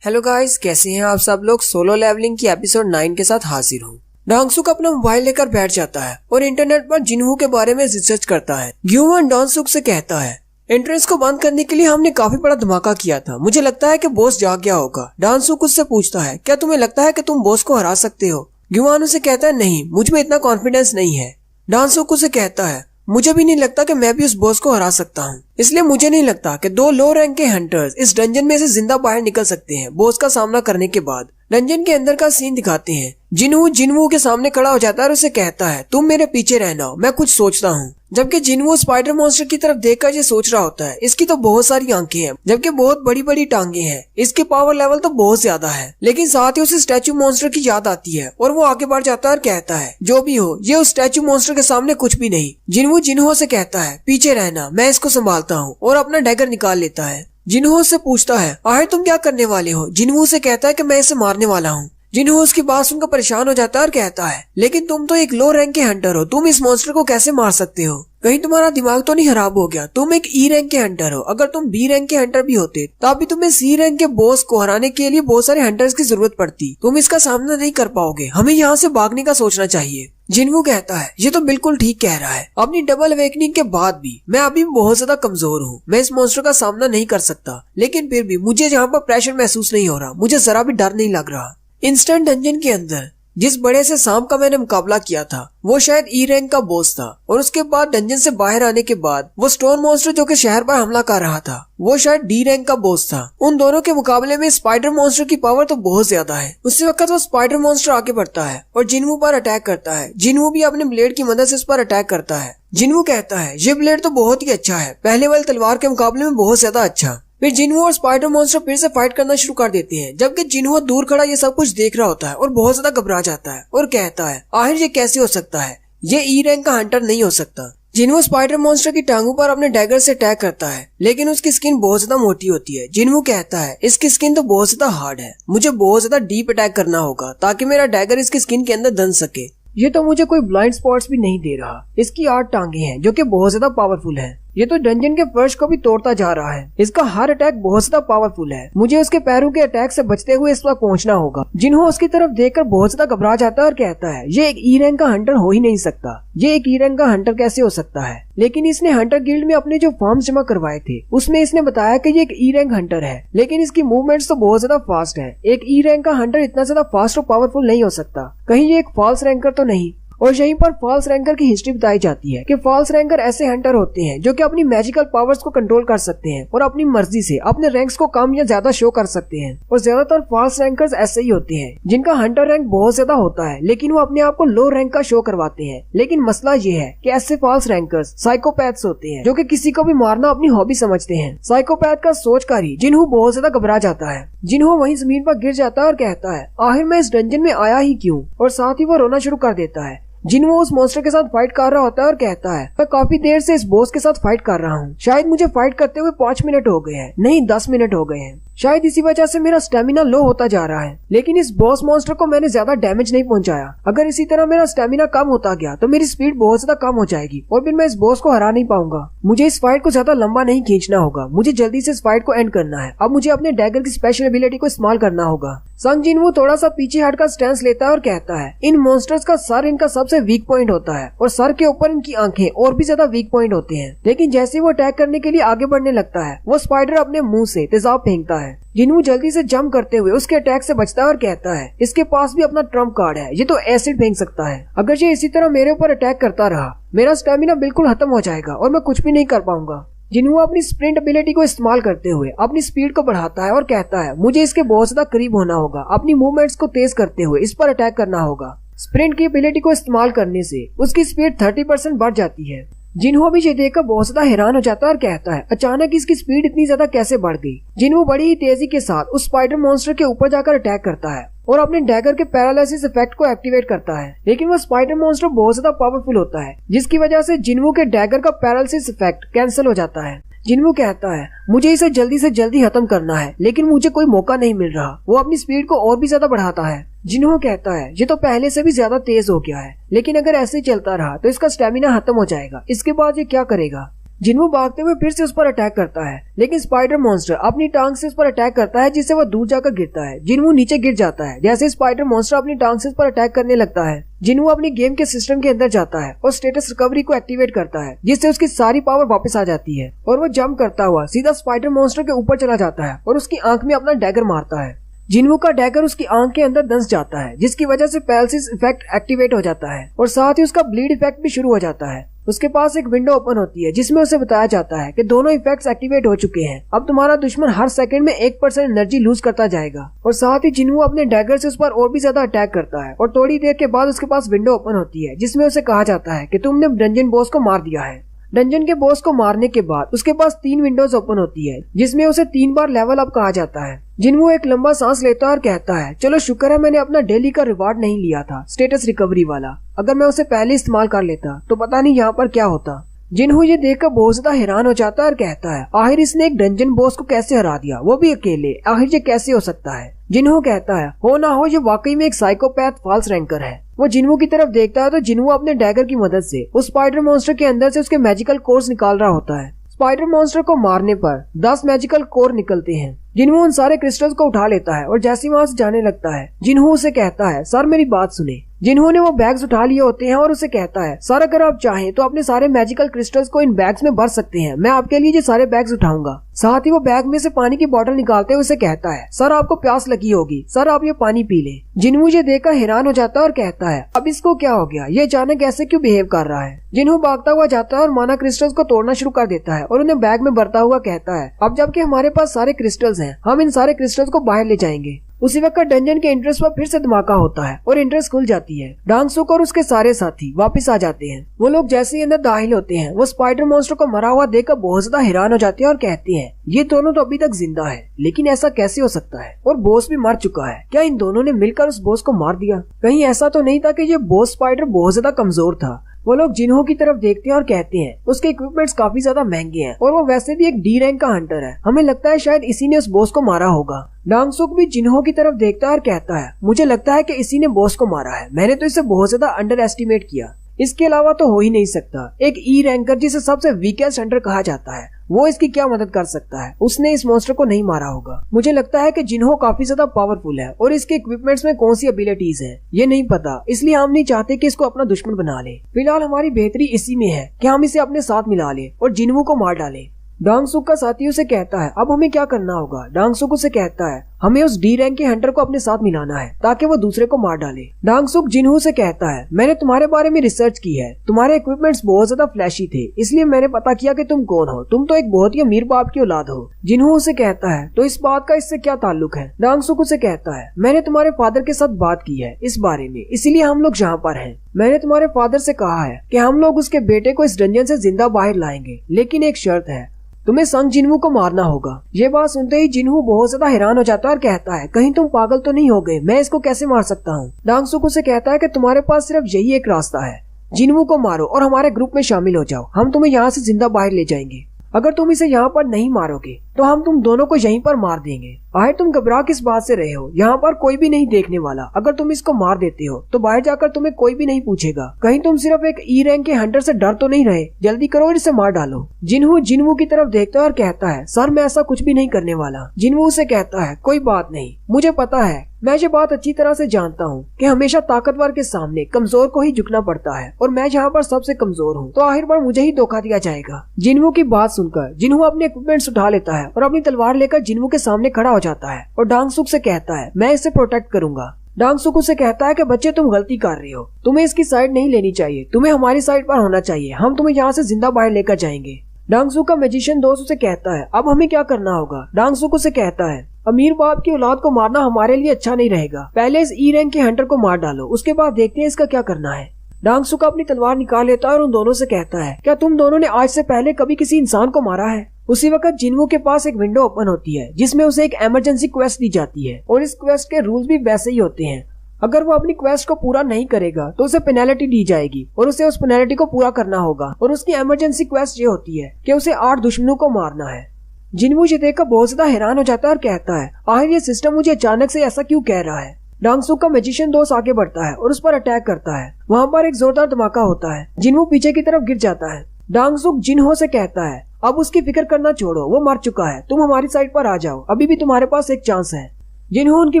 हेलो गाइस, कैसे हैं आप सब लोग। सोलो लेवलिंग की एपिसोड 9 के साथ हाजिर हूँ। डोंगसुक अपना मोबाइल लेकर बैठ जाता है और इंटरनेट पर जिन्हू के बारे में रिसर्च करता है। ग्यूवन डोंगसुक से कहता है एंट्रेंस को बंद करने के लिए हमने काफी बड़ा धमाका किया था, मुझे लगता है कि बॉस जाग गया होगा। डोंगसुक उससे पूछता है क्या तुम्हें लगता है कि तुम बॉस को हरा सकते हो। ग्यूवन उसे कहता है नहीं, मुझ में इतना कॉन्फिडेंस नहीं है। डोंगसुक उसे कहता है मुझे भी नहीं लगता कि मैं भी उस बॉस को हरा सकता हूँ, इसलिए मुझे नहीं लगता कि 2 लो रैंक के हंटर्स इस डंजन में से जिंदा बाहर निकल सकते हैं बॉस का सामना करने के बाद। डंजन के अंदर का सीन दिखाते हैं। जिन्हू के सामने खड़ा हो जाता है और उसे कहता है तुम मेरे पीछे रहना, मैं कुछ सोचता हूँ। जबकि जिन्हू स्पाइडर मॉन्स्टर की तरफ देखकर ये सोच रहा होता है इसकी तो बहुत सारी आंखें हैं, जबकि बहुत बड़ी बड़ी टांगे हैं, इसके पावर लेवल तो बहुत ज्यादा है। लेकिन साथ ही उसे स्टैचू मॉन्स्टर की याद आती है और वो आगे बढ़ जाता है और कहता है जो भी हो ये उस स्टैचू मॉन्स्टर के सामने कुछ भी नहीं। जिन्हू से कहता है पीछे रहना, मैं इसको संभालता हूँ, और अपना डैगर निकाल लेता है। जिन्हू से पूछता है आखिर तुम क्या करने वाले हो। जिन्हू से कहता है कि मैं इसे मारने वाला हूँ। जिन्हू उसकी बात सुनकर परेशान हो जाता है और कहता है लेकिन तुम तो एक लो रैंक के हंटर हो, तुम इस मॉन्स्टर को कैसे मार सकते हो, कहीं तुम्हारा दिमाग तो नहीं खराब हो गया। तुम एक ई रैंक के हंटर हो, अगर तुम बी रैंक के हंटर भी होते तब भी तुम्हें सी रैंक के बॉस को हराने के लिए बहुत सारे हंटर्स की जरूरत पड़ती, तुम इसका सामना नहीं कर पाओगे, हमें यहाँ से भागने का सोचना चाहिए। जिन्हू कहता है ये तो बिल्कुल ठीक कह रहा है, अपनी डबल अवेकनिंग के बाद भी मैं अभी बहुत ज्यादा कमजोर हूँ, मैं इस मॉन्स्टर का सामना नहीं कर सकता, लेकिन फिर भी मुझे यहाँ पर प्रेशर महसूस नहीं हो रहा, मुझे जरा भी डर नहीं लग रहा। इंस्टेंट डंजन के अंदर जिस बड़े से सांप का मैंने मुकाबला किया था वो शायद ई रैंक का बॉस था, और उसके बाद डंजन से बाहर आने के बाद वो स्टोन मॉन्स्टर जो कि शहर पर हमला कर रहा था वो शायद डी रैंक का बॉस था। उन दोनों के मुकाबले में स्पाइडर मॉन्स्टर की पावर तो बहुत ज्यादा है। उसी वक्त वो स्पाइडर मॉन्स्टर आगे बढ़ता है और जिन्हू पर अटैक करता है। जिन्हू भी अपने ब्लेड की मदद से उस पर अटैक करता है। जिन्हू कहता है ये ब्लेड तो बहुत ही अच्छा है, पहले वाली तलवार के मुकाबले में बहुत ज्यादा अच्छा। फिर जिन्हू और स्पाइडर मॉन्स्टर फिर से फाइट करना शुरू कर देते हैं, जबकि जिन्हू दूर खड़ा ये सब कुछ देख रहा होता है और बहुत ज्यादा घबरा जाता है और कहता है आखिर ये कैसे हो सकता है, ये ई रैंक का हंटर नहीं हो सकता। जिन्हू स्पाइडर मॉन्स्टर की टांगों पर अपने डैगर से अटैक करता है, लेकिन उसकी स्किन बहुत ज्यादा मोटी होती है। जिन्हू कहता है इसकी स्किन तो बहुत ज्यादा हार्ड है, मुझे बहुत ज्यादा डीप अटैक करना होगा ताकि मेरा डैगर इसकी स्किन के अंदर दन सके। ये तो मुझे कोई ब्लाइंड स्पॉट्स भी नहीं दे रहा, इसकी 8 टांगे हैं जो कि बहुत ज्यादा पावरफुल है, ये तो डंजन के फर्श को भी तोड़ता जा रहा है, इसका हर अटैक बहुत ज्यादा पावरफुल है, मुझे उसके पैरों के अटैक से बचते हुए इस वक्त पहुंचना होगा। जिन्हू उसकी तरफ देखकर बहुत ज्यादा घबरा जाता है और कहता है ये एक ई रैंक का हंटर हो ही नहीं सकता, ये एक ई रैंक का हंटर कैसे हो सकता है। लेकिन इसने हंटर गिल्ड में अपने जो फॉर्म्स जमा करवाए थे उसमें इसने बताया कि ये एक ई रैंक हंटर है, लेकिन इसकी मूवमेंट्स तो बहुत ज्यादा फास्ट है। एक ई रैंक का हंटर इतना ज्यादा फास्ट और पावरफुल नहीं हो सकता, कहीं ये एक फॉल्स रैंकर तो नहीं। और यहीं पर फॉल्स रैंकर की हिस्ट्री बताई जाती है कि फॉल्स रैंकर ऐसे हंटर होते हैं जो कि अपनी मैजिकल पावर्स को कंट्रोल कर सकते हैं और अपनी मर्जी से अपने रैंक्स को कम या ज्यादा शो कर सकते हैं। और ज्यादातर फॉल्स रैंकर्स ऐसे ही होते हैं जिनका हंटर रैंक बहुत ज्यादा होता है लेकिन वो अपने आप को लो रैंक का शो करवाते हैं। लेकिन मसला ये है कि ऐसे फॉल्स रैंकर्स साइकोपैथ्स होते हैं जो कि किसी को भी मारना अपनी हॉबी समझते हैं। साइकोपैथ का सोचकर ही जिन्हू बहुत ज्यादा घबरा जाता है। जिन्हू वहीं जमीन पर गिर जाता है और कहता है आखिर मैं इस डंजन में आया ही क्यों, और साथ ही वो रोना शुरू कर देता है। जिन्हू उस मॉन्स्टर के साथ फाइट कर रहा होता है और कहता है मैं काफी देर से इस बॉस के साथ फाइट कर रहा हूँ, शायद मुझे फाइट करते हुए 5 मिनट हो गए हैं, नहीं 10 मिनट हो गए हैं, शायद इसी वजह से मेरा स्टेमिना लो होता जा रहा है, लेकिन इस बॉस मॉन्स्टर को मैंने ज्यादा डैमेज नहीं पहुंचाया। अगर इसी तरह मेरा स्टेमिना कम होता गया तो मेरी स्पीड बहुत ज्यादा कम हो जाएगी और फिर मैं इस बॉस को हरा नहीं पाऊंगा। मुझे इस फाइट को ज्यादा लंबा नहीं खींचना होगा, मुझे जल्दी से इस फाइट को एंड करना है। अब मुझे अपने डैगर की स्पेशल एबिलिटी को इस्तेमाल करना होगा। संग जिनवू थोड़ा सा पीछे हटकर स्टैंस लेता है और कहता है इन मॉन्स्टर्स का सर इनका सबसे वीक पॉइंट होता है और सर के ऊपर इनकी आंखें और भी ज्यादा वीक पॉइंट होते हैं। लेकिन जैसे वो अटैक करने के लिए आगे बढ़ने लगता है वो स्पाइडर अपने मुंह से तेजाब फेंकता है। जिनवू जल्दी से जंप करते हुए उसके अटैक से बचता है और कहता है इसके पास भी अपना ट्रम्प कार्ड है, ये तो एसिड फेंक सकता है। अगर ये इसी तरह मेरे ऊपर अटैक करता रहा मेरा स्टेमिना बिल्कुल खत्म हो जाएगा और मैं कुछ भी नहीं कर पाऊंगा। जिन्हू अपनी स्प्रिंट एबिलिटी को इस्तेमाल करते हुए अपनी स्पीड को बढ़ाता है और कहता है मुझे इसके बहुत ज्यादा करीब होना होगा, अपनी मूवमेंट्स को तेज करते हुए इस पर अटैक करना होगा। स्प्रिंट की एबिलिटी को इस्तेमाल करने से उसकी स्पीड 30% बढ़ जाती है। जिन्हू भी ये देखकर बहुत ज्यादा हैरान हो जाता है और कहता है अचानक इसकी स्पीड इतनी ज्यादा कैसे बढ़ गई। जिन्हू बड़ी ही तेजी के साथ उस स्पाइडर मॉन्स्टर के ऊपर जाकर अटैक करता है और अपने डैगर के पैरालिसिस इफेक्ट को एक्टिवेट करता है। लेकिन वो स्पाइडर मॉन्स्टर बहुत ज्यादा पावरफुल होता है जिसकी वजह से जिन्हू के डैगर का पैरालिसिस इफेक्ट कैंसिल हो जाता है। जिन्हू कहता है मुझे इसे जल्दी से जल्दी खत्म करना है लेकिन मुझे कोई मौका नहीं मिल रहा। वो अपनी स्पीड को और भी ज्यादा बढ़ाता है। जिन्हू कहता है ये तो पहले से भी ज्यादा तेज हो गया है लेकिन अगर ऐसे चलता रहा तो इसका स्टेमिना खत्म हो जाएगा, इसके बाद ये क्या करेगा। जिन्हू भागते हुए फिर से उस पर अटैक करता है लेकिन स्पाइडर मॉन्स्टर अपनी टांग से उस पर अटैक करता है जिससे वो दूर जाकर गिरता है। जिन्हू नीचे गिर जाता है। जैसे स्पाइडर मॉन्स्टर अपनी टांग से उस पर अटैक करने लगता है जिन्हू अपनी गेम के सिस्टम के अंदर जाता है और स्टेटस रिकवरी को एक्टिवेट करता है जिससे उसकी सारी पावर वापस आ जाती है और वो जंप करता हुआ सीधा स्पाइडर मॉन्स्टर के ऊपर चला जाता है और उसकी आंख में अपना डैगर मारता है। जिन्हू का डैगर उसकी आंख के अंदर धंस जाता है जिसकी वजह से पैरालिसिस इफेक्ट एक्टिवेट हो जाता है और साथ ही उसका ब्लीड इफेक्ट भी शुरू हो जाता है। उसके पास एक विंडो ओपन होती है जिसमें उसे बताया जाता है कि दोनों इफेक्ट्स एक्टिवेट हो चुके हैं, अब तुम्हारा दुश्मन हर सेकंड में 1% एनर्जी लूज करता जाएगा। और साथ ही जिन्हू अपने डैगर से उस पर और भी ज्यादा अटैक करता है और थोड़ी देर के बाद उसके पास विंडो ओपन होती है जिसमें उसे कहा जाता है कि तुमने डंजन बॉस को मार दिया है। डंजन के बॉस को मारने के बाद उसके पास 3 विंडोज ओपन होती है जिसमें उसे 3 बार लेवल अप कहा जाता है। जिन्हू एक लंबा सांस लेता है और कहता है चलो शुक्र है मैंने अपना डेली का रिवार्ड नहीं लिया था, स्टेटस रिकवरी वाला, अगर मैं उसे पहले इस्तेमाल कर लेता तो पता नहीं यहाँ पर क्या होता। जिन्हू ये देखकर बहुत ज्यादा हैरान हो जाता है और कहता है आखिर इसने एक डंजन बॉस को कैसे हरा दिया, वो भी अकेले, आखिर ये कैसे हो सकता है। जिन्हू कहता है हो ना हो ये वाकई में एक साइकोपैथ फॉल्स रैंकर है। वो जिन्हू की तरफ देखता है तो जिन्हू अपने डैगर की मदद से उस स्पाइडर मॉन्स्टर के अंदर से उसके मैजिकल कोर्स निकाल रहा होता है। स्पाइडर मॉन्स्टर को मारने पर 10 मैजिकल कोर निकलते हैं। जिन्हू उन सारे क्रिस्टल्स को उठा लेता है और जैसे वहाँ से जाने लगता है जिन्हू उसे कहता है सर मेरी बात सुने। जिन्हू ने वो बैग्स उठा लिए होते हैं और उसे कहता है सर अगर आप चाहें तो अपने सारे मैजिकल क्रिस्टल्स को इन बैग्स में भर सकते हैं, मैं आपके लिए ये सारे बैग्स उठाऊंगा। साथ ही वो बैग में से पानी की बोतल निकालते हुए उसे कहता है सर आपको प्यास लगी होगी, सर आप ये पानी पी ले। जिन्हू ये देखकर हैरान हो जाता है और कहता है अब इसको क्या हो गया, ये अचानक ऐसे क्यों बिहेव कर रहा है। जिन्हू भागता हुआ जाता है और माना क्रिस्टल्स को तोड़ना शुरू कर देता है और उन्हें बैग में भरता हुआ कहता है अब जबकि हमारे पास सारे क्रिस्टल्स हैं हम इन सारे क्रिस्टल्स को बाहर ले जाएंगे। उसी वक्त डंजन के एंट्रेंस पर फिर से धमाका होता है और एंट्रेंस खुल जाती है। डांगसुक और उसके सारे साथी वापस आ जाते हैं। वो लोग जैसे ही अंदर दाखिल होते हैं वो स्पाइडर मॉन्स्टर को मरा हुआ देखकर बहुत ज्यादा हैरान हो जाते हैं और कहते हैं ये दोनों तो अभी तक जिंदा है, लेकिन ऐसा कैसे हो सकता है, और बॉस भी मर चुका है, क्या इन दोनों ने मिलकर उस बॉस को मार दिया। कहीं ऐसा तो नहीं था कि ये बॉस स्पाइडर बहुत ज्यादा कमजोर था। वो लोग जिन्हू की तरफ देखते हैं और कहते हैं उसके इक्विपमेंट्स काफी ज्यादा महंगे हैं और वो वैसे भी एक डी रैंक का हंटर है, हमें लगता है शायद इसी ने उस बॉस को मारा होगा। डांगसुक भी जिन्हू की तरफ देखता है और कहता है मुझे लगता है कि इसी ने बॉस को मारा है, मैंने तो इसे बहुत ज्यादा अंडर एस्टिमेट किया, इसके अलावा तो हो ही नहीं सकता। एक ई रैंकर जिसे सबसे वीकेस्ट हंटर कहा जाता है वो इसकी क्या मदद कर सकता है, उसने इस मॉन्स्टर को नहीं मारा होगा। मुझे लगता है कि जिन्हू काफी ज्यादा पावरफुल है और इसके इक्विपमेंट्स में कौन सी एबिलिटीज हैं ये नहीं पता, इसलिए हम नहीं चाहते कि इसको अपना दुश्मन बना ले। फिलहाल हमारी बेहतरी इसी में है कि हम इसे अपने साथ मिला ले और जिन्हू को मार डाले। डांगसुक का साथी उसे कहता है अब हमें क्या करना होगा। डांगसुक उसे कहता है हमें उस डी रैंक के हंटर को अपने साथ मिलाना है ताकि वो दूसरे को मार डाले। डांगसुक जिनहू से कहता है मैंने तुम्हारे बारे में रिसर्च की है, तुम्हारे इक्विपमेंट्स बहुत ज्यादा फ्लैशी थे, इसलिए मैंने पता किया कि तुम कौन हो, तुम तो एक बहुत ही अमीर बाप की औलाद हो। जिनहू उसे कहता है तो इस बात का इससे क्या ताल्लुक है। डांगसुक उसे कहता है मैंने तुम्हारे फादर के साथ बात की है इस बारे में, इसीलिए हम लोग यहाँ पर हैं। मैंने तुम्हारे फादर से कहा है कि हम लोग उसके बेटे को इस डंजन से जिंदा बाहर लाएंगे, लेकिन एक शर्त है, तुम्हें संग जिनहू को मारना होगा। ये बात सुनते ही जिनहू बहुत ज्यादा हैरान हो जाता है और कहता है कहीं तुम पागल तो नहीं हो गए, मैं इसको कैसे मार सकता हूँ। डांगसुक उसे कहता है कि तुम्हारे पास सिर्फ यही एक रास्ता है, जिनहू को मारो और हमारे ग्रुप में शामिल हो जाओ, हम तुम्हें यहाँ से जिंदा बाहर ले जाएंगे। अगर तुम इसे यहाँ पर नहीं मारोगे तो हम तुम दोनों को यहीं पर मार देंगे। आखिर तुम घबरा किस बात से रहे हो, यहाँ पर कोई भी नहीं देखने वाला। अगर तुम इसको मार देते हो तो बाहर जाकर तुम्हें कोई भी नहीं पूछेगा। कहीं तुम सिर्फ एक ई रैंक के हंटर से डर तो नहीं रहे, जल्दी करो और इसे मार डालो। जिनहू की तरफ देखता है और कहता है सर मैं ऐसा कुछ भी नहीं करने वाला। जिनहू से कहता है कोई बात नहीं, मुझे पता है, मैं ये बात अच्छी तरह से जानता हूँ कि हमेशा ताकतवर के सामने कमजोर को ही झुकना पड़ता है और मैं यहाँ पर सबसे कमजोर हूँ, तो आखिर बार मुझे ही धोखा दिया जाएगा। जिनहू की बात सुनकर जिनहू अपने इक्विपमेंट्स उठा लेता है और अपनी तलवार लेकर जिनहू के सामने खड़ा हो जाता है और डांगसुक से कहता है मैं इसे प्रोटेक्ट करूंगा। डांगसुक उसे कहता है कि बच्चे तुम गलती कर रहे हो, तुम्हें इसकी साइड नहीं लेनी चाहिए, तुम्हें हमारी साइड पर होना चाहिए, हम तुम्हें यहाँ से जिंदा बाहर लेकर जाएंगे। डांगसुक का मैजिशियन दोस्त उसे कहता है अब हमें क्या करना होगा। डांगसुक उसे कहता है अमीर बाप की औलाद को मारना हमारे लिए अच्छा नहीं रहेगा, पहले इस ई रैंक के हंटर को मार डालो, उसके बाद देखते हैं इसका क्या करना है। डांगसुक अपनी तलवार निकाल लेता है और उन दोनों से कहता है क्या तुम दोनों ने आज से पहले कभी किसी इंसान को मारा है। उसी वक्त जिनहू के पास एक विंडो ओपन होती है जिसमें उसे एक इमरजेंसी क्वेस्ट दी जाती है और इस क्वेस्ट के रूल्स भी वैसे ही होते हैं। अगर वो अपनी क्वेस्ट को पूरा नहीं करेगा तो उसे पेनल्टी दी जाएगी और उसे उस पेनल्टी को पूरा करना होगा। और उसकी इमरजेंसी क्वेस्ट ये होती है कि उसे 8 दुश्मनों को मारना है। जिनहू ये देखकर बहुत ज्यादा हैरान हो जाता है और कहता है आखिर ये सिस्टम मुझे अचानक से ऐसा क्यों कह रहा है। डांगसुक का मैजिशियन दोस्त आगे बढ़ता है और उस पर अटैक करता है। वहाँ पर एक जोरदार धमाका होता है, जिनहू पीछे की तरफ गिर जाता है। डांगसुक जिनहू से कहता है अब उसकी फिक्र करना छोड़ो, वो मर चुका है, तुम हमारी साइड पर आ जाओ, अभी भी तुम्हारे पास एक चांस है। जिनहू उनकी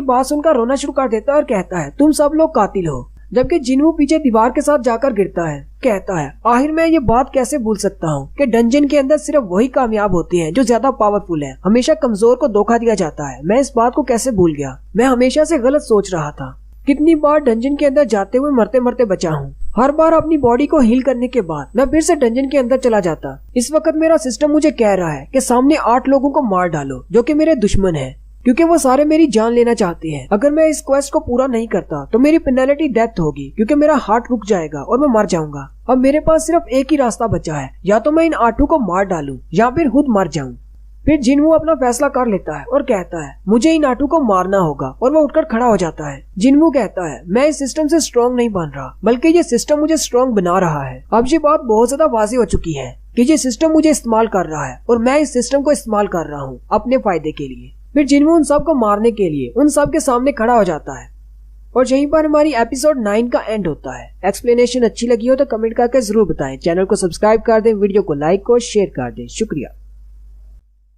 बात सुनकर रोना शुरू कर देता है और कहता है तुम सब लोग कातिल हो। जबकि जिनहू पीछे दीवार के साथ जाकर गिरता है, कहता है आखिर मैं ये बात कैसे भूल सकता हूँ कि डंजन के अंदर सिर्फ वही कामयाब होते हैं जो ज्यादा पावरफुल है, हमेशा कमजोर को धोखा दिया जाता है। मैं इस बात को कैसे भूल गया, मैं हमेशा से गलत सोच रहा था। कितनी बार डंजन के अंदर जाते हुए मरते मरते बचा हूँ, हर बार अपनी बॉडी को हील करने के बाद मैं फिर से डंजन के अंदर चला जाता। इस वक्त मेरा सिस्टम मुझे कह रहा है कि सामने 8 लोगों को मार डालो जो कि मेरे दुश्मन हैं, क्योंकि वो सारे मेरी जान लेना चाहते हैं। अगर मैं इस क्वेस्ट को पूरा नहीं करता तो मेरी पेनल्टी डेथ होगी, क्योंकि मेरा हार्ट रुक जाएगा और मैं मर जाऊंगा। अब मेरे पास सिर्फ एक ही रास्ता बचा है, या तो मैं इन 8 को मार डालूं या फिर खुद मर जाऊं। फिर जिनहू अपना फैसला कर लेता है और कहता है मुझे इन 8 को मारना होगा, और वो उठकर खड़ा हो जाता है। जिनहू कहता है मैं इस सिस्टम से स्ट्रॉन्ग नहीं बन रहा, बल्कि ये सिस्टम मुझे स्ट्रॉन्ग बना रहा है। अब ये बात बहुत ज्यादा वाज़ेह हो चुकी है कि ये सिस्टम मुझे इस्तेमाल कर रहा है और मैं इस सिस्टम को इस्तेमाल कर रहा हूँ अपने फायदे के लिए। फिर जिनहू उन सब को मारने के लिए उन सब के सामने खड़ा हो जाता है और यहीं पर हमारी एपिसोड 9 का एंड होता है। एक्सप्लेनेशन अच्छी लगी हो तो कमेंट करके जरूर बताएं, चैनल को सब्सक्राइब कर दें, वीडियो को लाइक और शेयर कर दें। शुक्रिया।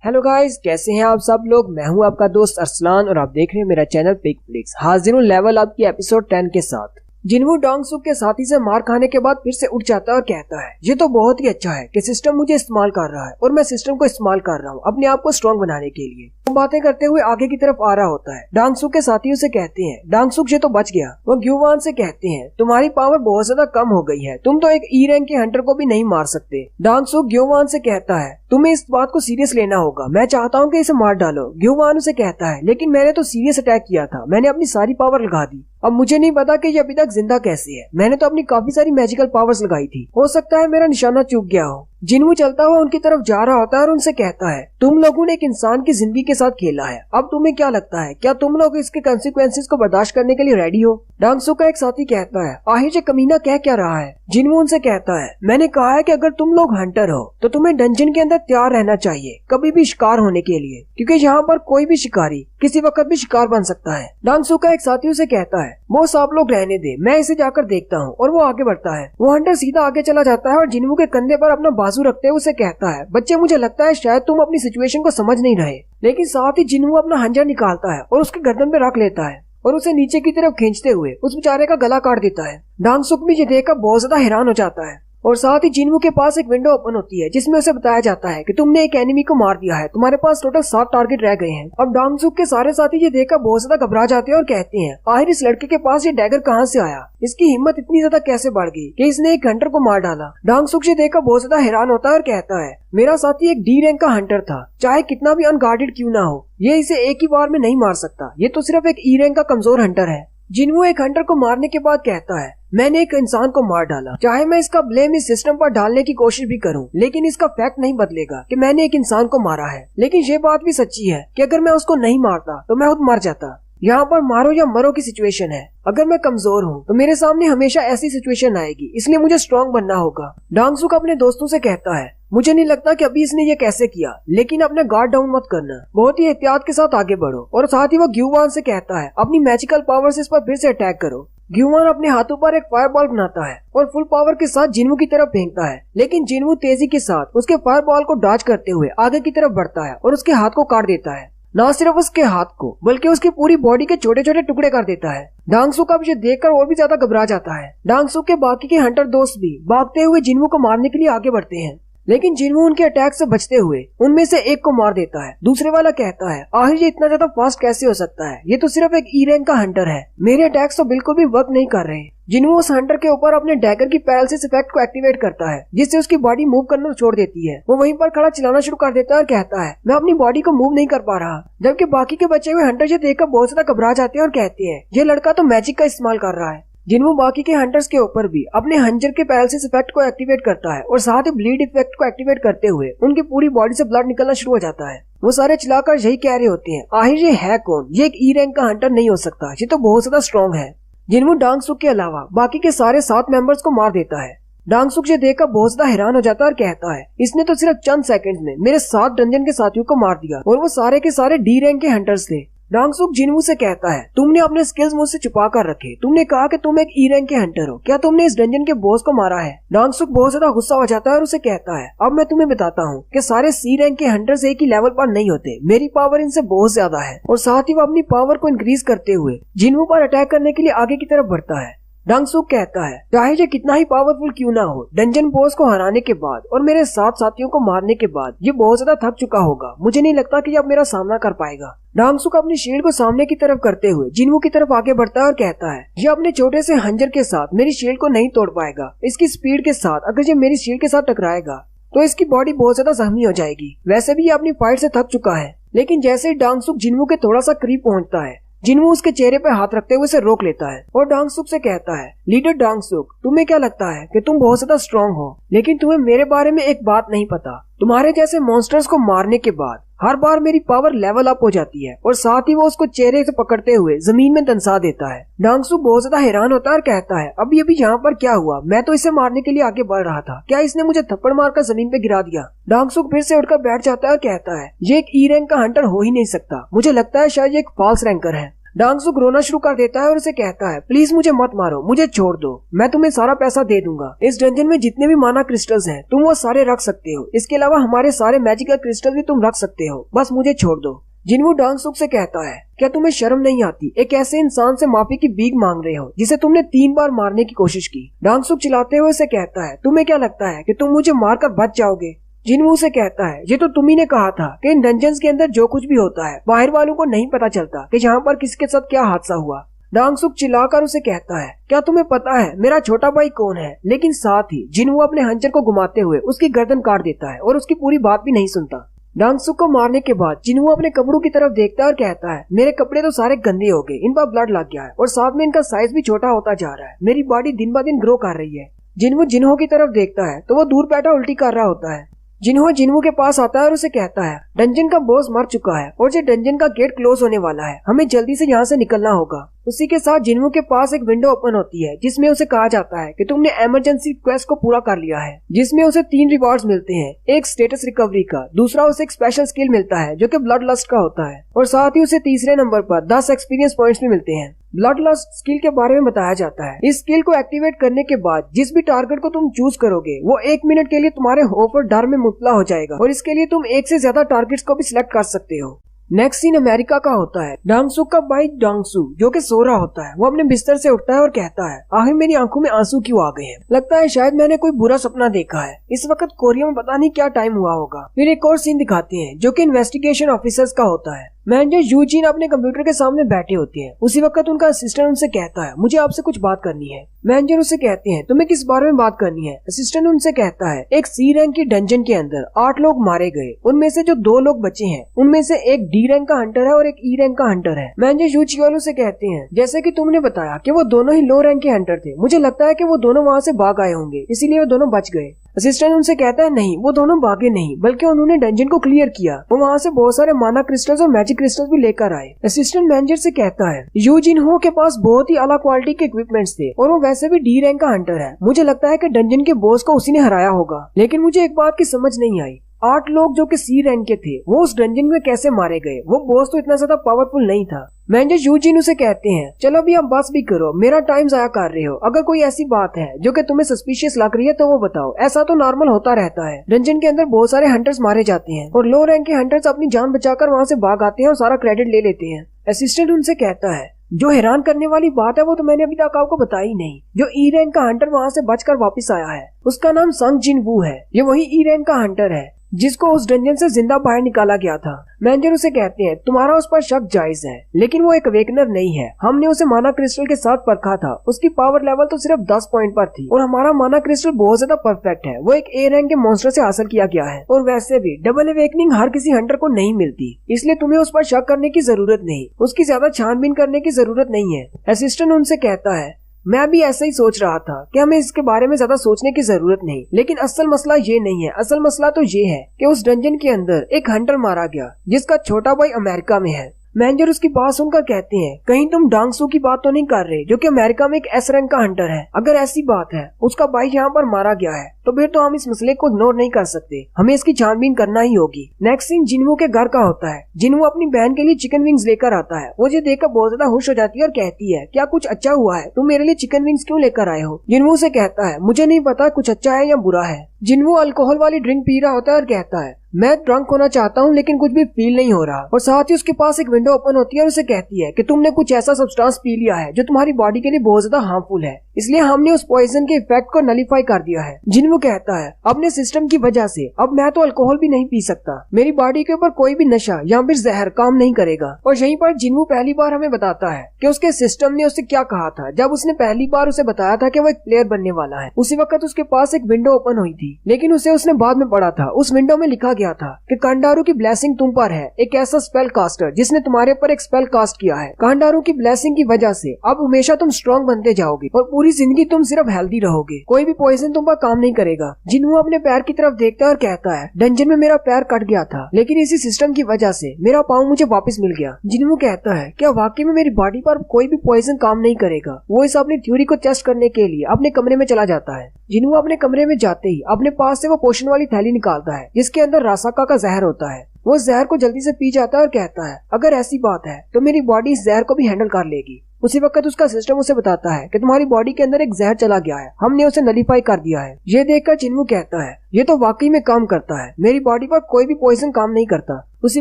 हेलो गाइस, कैसे हैं आप सब लोग। मैं हूं आपका दोस्त अरसलान और आप देख रहे हैं मेरा चैनल पिक फ्लिक्स। हाजिर हूं लेवल अप की एपिसोड 10 के साथ। जिनहू डांगसुक के साथी से मार खाने के बाद फिर से उठ जाता है और कहता है ये तो बहुत ही अच्छा है कि सिस्टम मुझे इस्तेमाल कर रहा है और मैं सिस्टम को इस्तेमाल कर रहा हूँ अपने आप को स्ट्रॉन्ग बनाने के लिए। वो बातें करते हुए आगे की तरफ आ रहा होता है। डांगसुक के साथी उसे कहते हैं डांगसुक ये तो बच गया। वो ग्यूवान से कहते हैं तुम्हारी पावर बहुत ज्यादा कम हो गई है, तुम तो एक ई रैंक के हंटर को भी नहीं मार सकते। डांगसुक ग्यूवान से कहता है तुम्हें इस बात को सीरियस लेना होगा, मैं चाहता हूँ कि इसे मार डालो। ग्यूवान उसे कहता है लेकिन मैंने तो सीरियस अटैक किया था, मैंने अपनी सारी पावर लगा दी, अब मुझे नहीं पता कि ये अभी तक जिंदा कैसे है, मैंने तो अपनी काफी सारी मैजिकल पावर्स लगाई थी, हो सकता है मेरा निशाना चूक गया हो। जिनहू चलता हुआ उनकी तरफ जा रहा होता है और उनसे कहता है तुम लोगों ने एक इंसान की जिंदगी के साथ खेला है, अब तुम्हें क्या लगता है, क्या तुम लोग इसके कंसिक्वेंसेस को बर्दाश्त करने के लिए रेडी हो। डांगसुक का एक साथी कहता है आखिर ये कमीना कह क्या रहा है। जिनहू उनसे कहता है मैंने कहा है कि अगर तुम लोग हंटर हो तो तुम्हें डंजन के अंदर तैयार रहना चाहिए कभी भी शिकार होने के लिए, क्योंकि यहाँ पर कोई भी शिकारी किसी वक्त भी शिकार बन सकता है। डांगसुक का एक साथी उसे कहता है वो सब लोग रहने दे, मैं इसे जाकर देखता हूँ, और वो आगे बढ़ता है। वो हंटर सीधा आगे चला जाता है और जिनहू के कंधे पर अपना बाजू रखते हुए उसे कहता है बच्चे मुझे लगता है शायद तुम अपनी सिचुएशन को समझ नहीं रहे। लेकिन साथ ही जिनहू अपना हंजर निकालता है और उसके गर्दन पे रख लेता है और उसे नीचे की तरफ खींचते हुए उस बेचारे का गला काट देता है। डांगसुक भी ये देखकर बहुत ज्यादा हैरान हो जाता है और साथ ही जिन्वू के पास एक विंडो ओपन होती है जिसमें उसे बताया जाता है कि तुमने एक एनिमी को मार दिया है, तुम्हारे पास टोटल 7 टारगेट रह गए हैं। अब डांगसुक के सारे साथी ये देखकर बहुत ज्यादा घबरा जाते हैं और कहते हैं आखिर इस लड़के के पास ये डैगर कहाँ से आया, इसकी हिम्मत इतनी ज्यादा कैसे बढ़ गई कि इसने एक हंटर को मार डाला। डांगसुक ये देखकर बहुत ज्यादा हैरान होता है और कहता है मेरा साथी एक डी रैंक का हंटर था, चाहे कितना भी अनगार्डेड क्यों ना हो, ये इसे एक ही बार में नहीं मार सकता, ये तो सिर्फ एक ई रैंक का कमजोर हंटर है। जिन्वू एक हंटर को मारने के बाद कहता है मैंने एक इंसान को मार डाला, चाहे मैं इसका ब्लेम इस सिस्टम पर डालने की कोशिश भी करूं, लेकिन इसका फैक्ट नहीं बदलेगा कि मैंने एक इंसान को मारा है। लेकिन ये बात भी सच्ची है कि अगर मैं उसको नहीं मारता तो मैं खुद मर जाता। यहाँ पर मारो या मरो की सिचुएशन है, अगर मैं कमजोर हूँ तो मेरे सामने हमेशा ऐसी सिचुएशन आएगी, इसलिए मुझे स्ट्रांग बनना होगा। डांगसुक अपने दोस्तों से कहता है मुझे नहीं लगता कि अभी इसने ये कैसे किया, लेकिन अपने गार्ड डाउन मत करना, बहुत ही एहतियात के साथ आगे बढ़ो। और साथ ही वो ग्यूवान से कहता है अपनी मैजिकल पावर से इस पर फिर से अटैक करो। ग्यूवान अपने हाथों पर एक फायरबॉल बनाता है और फुल पावर के साथ जिन्वू की तरफ फेंकता है, लेकिन जिन्वू तेजी के साथ उसके फायरबॉल को डॉज करते हुए आगे की तरफ बढ़ता है और उसके हाथ को काट देता है। न सिर्फ उसके हाथ को बल्कि उसकी पूरी बॉडी के छोटे छोटे टुकड़े कर देता है। डांगसुक अब ये देखकर और भी ज्यादा घबरा जाता है। डांगसुक के बाकी के हंटर दोस्त भी भागते हुए जिन्वू को मारने के लिए आगे बढ़ते हैं, लेकिन जिन्वू उनके अटैक से बचते हुए उनमें से एक को मार देता है। दूसरे वाला कहता है आखिर ये इतना ज्यादा फास्ट कैसे हो सकता है, ये तो सिर्फ एक ई रैंक का हंटर है, मेरे अटैक्स तो बिल्कुल भी वर्क नहीं कर रहे। जिन्वू उस हंटर के ऊपर अपने डैगर की पैरालिसिस इफेक्ट को एक्टिवेट करता है, जिससे उसकी बॉडी मूव करना छोड़ देती है। वो वहीं पर खड़ा चिल्लाना शुरू कर देता है और कहता है मैं अपनी बॉडी को मूव नहीं कर पा रहा। जबकि बाकी के बचे हुए हंटर ये देखकर बहुत ज्यादा घबरा जाते हैं और कहते हैं ये लड़का तो मैजिक का इस्तेमाल कर रहा है। जिन्वू बाकी के हंटर्स के ऊपर भी अपने हंजर के पैरालिसिस इफेक्ट को एक्टिवेट करता है और साथ ही ब्लीड इफेक्ट को एक्टिवेट करते हुए उनकी पूरी बॉडी से ब्लड निकलना शुरू हो जाता है। वो सारे चिल्लाकर यही कह रहे होते हैं आखिर ये है कौन, ये एक ई रैंक का हंटर नहीं हो सकता, ये तो बहुत ज्यादा स्ट्रॉन्ग है। जिन्वू डांगसुक के अलावा बाकी के सारे 7 मेंबर्स को मार देता है। डांगसुक ये देखकर बहुत ज्यादा हैरान हो जाता है और कहता है इसने तो सिर्फ चंद सेकंड्स में मेरे 7 डंजन के साथियों को मार दिया और वो सारे के सारे डी रैंक के हंटर्स थे। डांगसुक जिन्वू से कहता है तुमने अपने स्किल्स मुझसे छुपा कर रखे, तुमने कहा कि तुम एक ई रैंक के हंटर हो, क्या तुमने इस डंजन के बॉस को मारा है? डांगसुक बहुत ज्यादा गुस्सा हो जाता है और उसे कहता है अब मैं तुम्हें बताता हूँ कि सारे सी रैंक के हंटर्स एक ही लेवल पर नहीं होते, मेरी पावर इनसे बहुत ज्यादा है। और साथ ही वो अपनी पावर को इंक्रीज करते हुए जिन्वू पर अटैक करने के लिए आगे की तरफ बढ़ता है। डांगसुक कहता है चाहे ये कितना ही पावरफुल क्यों ना हो, डंजन बॉस को हराने के बाद और मेरे 7 साथियों को मारने के बाद ये बहुत ज्यादा थक चुका होगा, मुझे नहीं लगता कि ये अब मेरा सामना कर पाएगा। डांगसुक अपनी शील्ड को सामने की तरफ करते हुए जिन्वू की तरफ आगे बढ़ता है और कहता है ये अपने छोटे से हंजर के साथ मेरी शील्ड को नहीं तोड़ पाएगा, इसकी स्पीड के साथ अगर ये मेरी शील्ड के साथ टकराएगा तो इसकी बॉडी बहुत ज्यादा जख्मी हो जाएगी। वैसे भी ये अपनी फाइट से थक चुका है। लेकिन जैसे ही डांगसुक जिन्वू के थोड़ा सा करीब पहुंचता है, जिन्वू उसके चेहरे पर हाथ रखते हुए उसे रोक लेता है और डांगसुक से कहता है लीडर डांगसुक, तुम्हें क्या लगता है कि तुम बहुत ज्यादा स्ट्रांग हो, लेकिन तुम्हें मेरे बारे में एक बात नहीं पता, तुम्हारे जैसे मॉन्स्टर्स को मारने के बाद हर बार मेरी पावर लेवल अप हो जाती है। और साथ ही वो उसको चेहरे से पकड़ते हुए जमीन में दंसा देता है। डांगसुक बहुत ज्यादा हैरान होता है और कहता है अभी अभी यहाँ पर क्या हुआ, मैं तो इसे मारने के लिए आगे बढ़ रहा था, क्या इसने मुझे थप्पड़ मारकर जमीन पे गिरा दिया? डांगसुक फिर से उठकर बैठ जाता है और कहता है ये एक ई रैंक का हंटर हो ही नहीं सकता, मुझे लगता है शायद ये एक फॉल्स रैंकर है। डांगसुक रोना शुरू कर देता है और उसे कहता है प्लीज मुझे मत मारो, मुझे छोड़ दो, मैं तुम्हें सारा पैसा दे दूंगा, इस डंजन में जितने भी माना क्रिस्टल्स हैं तुम वो सारे रख सकते हो, इसके अलावा हमारे सारे मैजिकल क्रिस्टल भी तुम रख सकते हो, बस मुझे छोड़ दो। जिन्वू डांगसुक से कहता है क्या तुम्हें शर्म नहीं आती, एक ऐसे इंसान से माफी की भीख मांग रहे हो जिसे तुमने 3 बार मारने की कोशिश की? डांगसुक चिल्लाते हुए उसे कहता है तुम्हें क्या लगता है कि तुम मुझे मारकर बच जाओगे? जिन्वू से कहता है ये तो तुम ही ने कहा था कि इन डंजन्स के अंदर जो कुछ भी होता है बाहर वालों को नहीं पता चलता कि यहाँ पर किसके साथ क्या हादसा हुआ। डांगसुक चिल्लाकर उसे कहता है क्या तुम्हें पता है मेरा छोटा भाई कौन है? लेकिन साथ ही जिन्वू अपने हंजर को घुमाते हुए उसकी गर्दन काट देता है और उसकी पूरी बात भी नहीं सुनता। डांगसुक को मारने के बाद जिन्वू अपने कपड़ों की तरफ देखता है और कहता है मेरे कपड़े तो सारे गंदे हो गए, इन पर ब्लड लग गया है और साथ में इनका साइज भी छोटा होता जा रहा है, मेरी बॉडी दिन ब दिन ग्रो कर रही है। जिन्वू जिन्हो की तरफ देखता है तो वो दूर बैठा उल्टी कर रहा होता है। जिन्वू के पास आता है और उसे कहता है डंजन का बॉस मर चुका है और ये डंजन का गेट क्लोज होने वाला है, हमें जल्दी से यहाँ से निकलना होगा। उसी के साथ जिन्वू के पास एक विंडो ओपन होती है जिसमें उसे कहा जाता है कि तुमने इमरजेंसी क्वेस्ट को पूरा कर लिया है, जिसमें उसे 3 रिवॉर्ड्स मिलते हैं, एक स्टेटस रिकवरी का, दूसरा उसे एक स्पेशल स्किल मिलता है जो कि ब्लड लस्ट का होता है और साथ ही उसे तीसरे नंबर पर 10 एक्सपीरियंस पॉइंट्स भी मिलते हैं। ब्लड लस्ट स्किल के बारे में बताया जाता है इस स्किल को एक्टिवेट करने के बाद जिस भी टारगेट को तुम चूज करोगे वो 1 मिनट के लिए तुम्हारे होप और डर में मुबतला हो जाएगा और इसके लिए तुम 1 से ज्यादा टारगेट्स को भी सिलेक्ट कर सकते हो। नेक्स्ट सीन अमेरिका का होता है। डांगसुक का भाई डांगसू जो कि सो रहा होता है, वो अपने बिस्तर से उठता है और कहता है, आखिर मेरी आंखों में आंसू क्यों आ गए हैं, लगता है शायद मैंने कोई बुरा सपना देखा है। इस वक्त कोरिया में पता नहीं क्या टाइम हुआ होगा। फिर एक और सीन दिखाते हैं जो कि इन्वेस्टिगेशन ऑफिसर्स का होता है। मैनेजर यूजीन अपने कंप्यूटर के सामने बैठे होते हैं। उसी वक्त उनका असिस्टेंट उनसे कहता है, मुझे आपसे कुछ बात करनी है। मैनेजर उसे कहते हैं, तुम्हें किस बारे में बात करनी है। असिस्टेंट उनसे कहता है, एक सी रैंक की डंजन के अंदर 8 लोग मारे गए, उनमें से जो 2 लोग बचे हैं उनमें से एक डी रैंक का हंटर है और एक ई रैंक का हंटर है। मैनेजर यूचियोलो से कहते हैं, जैसे कि तुमने बताया कि वो दोनों ही लो रैंक के हंटर थे, मुझे लगता है कि वो दोनों वहाँ से भाग आए होंगे, इसीलिए वो दोनों बच गए। असिस्टेंट उनसे कहता है, नहीं, वो दोनों भागे नहीं, बल्कि उन्होंने डंजन को क्लियर किया। वो वहाँ से बहुत सारे माना क्रिस्टल्स और मैजिक क्रिस्टल्स भी लेकर आए। असिस्टेंट मैनेजर से कहता है, यूजिन हो के पास बहुत ही अला क्वालिटी के इक्विपमेंट्स थे और वो वैसे भी डी रैंक का हंटर है। मुझे लगता है कि डंजन के बॉस को उसी ने हराया होगा। लेकिन मुझे एक बात की समझ नहीं आई, 8 लोग जो कि सी रैंक के थे वो उस डंजन में कैसे मारे गए। वो बॉस तो इतना ज्यादा पावरफुल नहीं था। मैनेजर यूजिन उसे कहते हैं, चलो अभी आप बस भी करो, मेरा टाइम जाया कर रहे हो। अगर कोई ऐसी बात है जो कि तुम्हें सस्पिशियस लग रही है तो वो बताओ। ऐसा तो नॉर्मल होता रहता है, डंजन के अंदर बहुत सारे हंटर्स मारे जाते हैं और लो रैंक के हंटर्स अपनी जान बचाकर वहाँ से भाग आते हैं और सारा क्रेडिट ले लेते हैं। असिस्टेंट उनसे कहता है, जो हैरान करने वाली बात है वो तो मैंने अभी तक आपको बताई नहीं। जो ई रैंक का हंटर वहाँ से बचकर वापस आया है उसका नाम संग जिन वू है। ये वही ई रैंक का हंटर है जिसको उस डंजन से जिंदा बाहर निकाला गया था। मैनेजर उसे कहते हैं, तुम्हारा उस पर शक जायज है, लेकिन वो एक अवेकनर नहीं है। हमने उसे माना क्रिस्टल के साथ परखा था, उसकी पावर लेवल तो सिर्फ 10 पॉइंट पर थी और हमारा माना क्रिस्टल बहुत ज्यादा परफेक्ट है। वो एक ए रैंक के मॉन्स्टर से हासिल किया गया है और वैसे भी डबल अवेकनिंग हर किसी हंटर को नहीं मिलती, इसलिए तुम्हें उस पर शक करने की जरूरत नहीं, उसकी ज्यादा छानबीन करने की जरूरत नहीं है। असिस्टेंट उनसे कहता है, मैं भी ऐसा ही सोच रहा था कि हमें इसके बारे में ज्यादा सोचने की जरूरत नहीं, लेकिन असल मसला ये नहीं है। असल मसला तो ये है कि उस डंजन के अंदर एक हंटर मारा गया जिसका छोटा भाई अमेरिका में है। मैनेजर उसकी बात सुनकर कहते हैं, कहीं तुम डांगसू की बात तो नहीं कर रहे जो कि अमेरिका में एक एस रैंक का हंटर है। अगर ऐसी बात है, उसका भाई यहाँ पर मारा गया है, तो फिर तो हम इस मसले को इग्नोर नहीं कर सकते, हमें इसकी छानबीन करना ही होगी। नेक्स्ट सीन जिन्वू के घर का होता है। जिन्वू अपनी बहन के लिए चिकन विंग्स लेकर आता है। वो ये देखकर बहुत ज्यादा खुश हो जाती है और कहती है, क्या कुछ अच्छा हुआ है, तुम मेरे लिए चिकन विंग्स क्यों लेकर आए हो। जिन्वू से कहता है, मुझे नहीं पता कुछ अच्छा है या बुरा है। जिन्वू अल्कोहल वाली ड्रिंक पी रहा होता है और कहता है, मैं ड्रंक होना चाहता हूँ लेकिन कुछ भी फील नहीं हो रहा। और साथ ही उसके पास एक विंडो ओपन होती है और उसे कहती है कि तुमने कुछ ऐसा सब्सटेंस पी लिया है जो तुम्हारी बॉडी के लिए बहुत ज्यादा हार्मफुल है, इसलिए हमने उस पॉइजन के इफेक्ट को नलीफाई कर दिया है। जिन्वू कहता है, अपने सिस्टम की वजह से अब मैं तो अल्कोहल भी नहीं पी सकता, मेरी बॉडी के ऊपर कोई भी नशा या फिर जहर काम नहीं करेगा। और यहीं पर जिन्वू पहली बार हमें बताता है कि उसके सिस्टम ने उससे क्या कहा था जब उसने पहली बार उसे बताया था कि वो एक प्लेयर बनने वाला है। उसी वक्त उसके पास एक विंडो ओपन हुई थी, लेकिन उसने बाद में पढ़ा था। उस विंडो में लिखा गया था कि कांडारू की ब्लेसिंग तुम पर है, एक ऐसा स्पेल कास्टर जिसने तुम्हारे ऊपर एक स्पेल कास्ट किया है। कांडारू की ब्लेसिंग की वजह से अब हमेशा तुम स्ट्रॉन्ग बनते जाओगे और पूरी जिंदगी तुम सिर्फ हेल्दी रहोगे, कोई भी पॉइजन तुम पर काम नहीं करेगा। जिन्वू अपने पैर की तरफ देखता है और कहता है, डंजन में मेरा पैर कट गया था, लेकिन इसी सिस्टम की वजह से मेरा पाँव मुझे वापस मिल गया। जिन्वू कहता है, क्या वाकई में मेरी बॉडी पर कोई भी पॉइजन काम नहीं करेगा। वो इस अपनी थ्योरी को टेस्ट करने के लिए अपने कमरे में चला जाता है। जिन्वू अपने कमरे में जाते ही अपने पास से वो पोशन वाली थैली निकालता है जिसके अंदर रासाका का जहर होता है। वो जहर को जल्दी से पी जाता है और कहता है, अगर ऐसी बात है तो मेरी बॉडी इस जहर को भी हैंडल कर लेगी। उसी वक्त उसका सिस्टम उसे बताता है कि तुम्हारी बॉडी के अंदर एक जहर चला गया है, हमने उसे नलीफाई कर दिया है। ये देखकर जिन्वू कहता है, ये तो वाकई में काम करता है, मेरी बॉडी पर कोई भी पॉइजन काम नहीं करता। उसी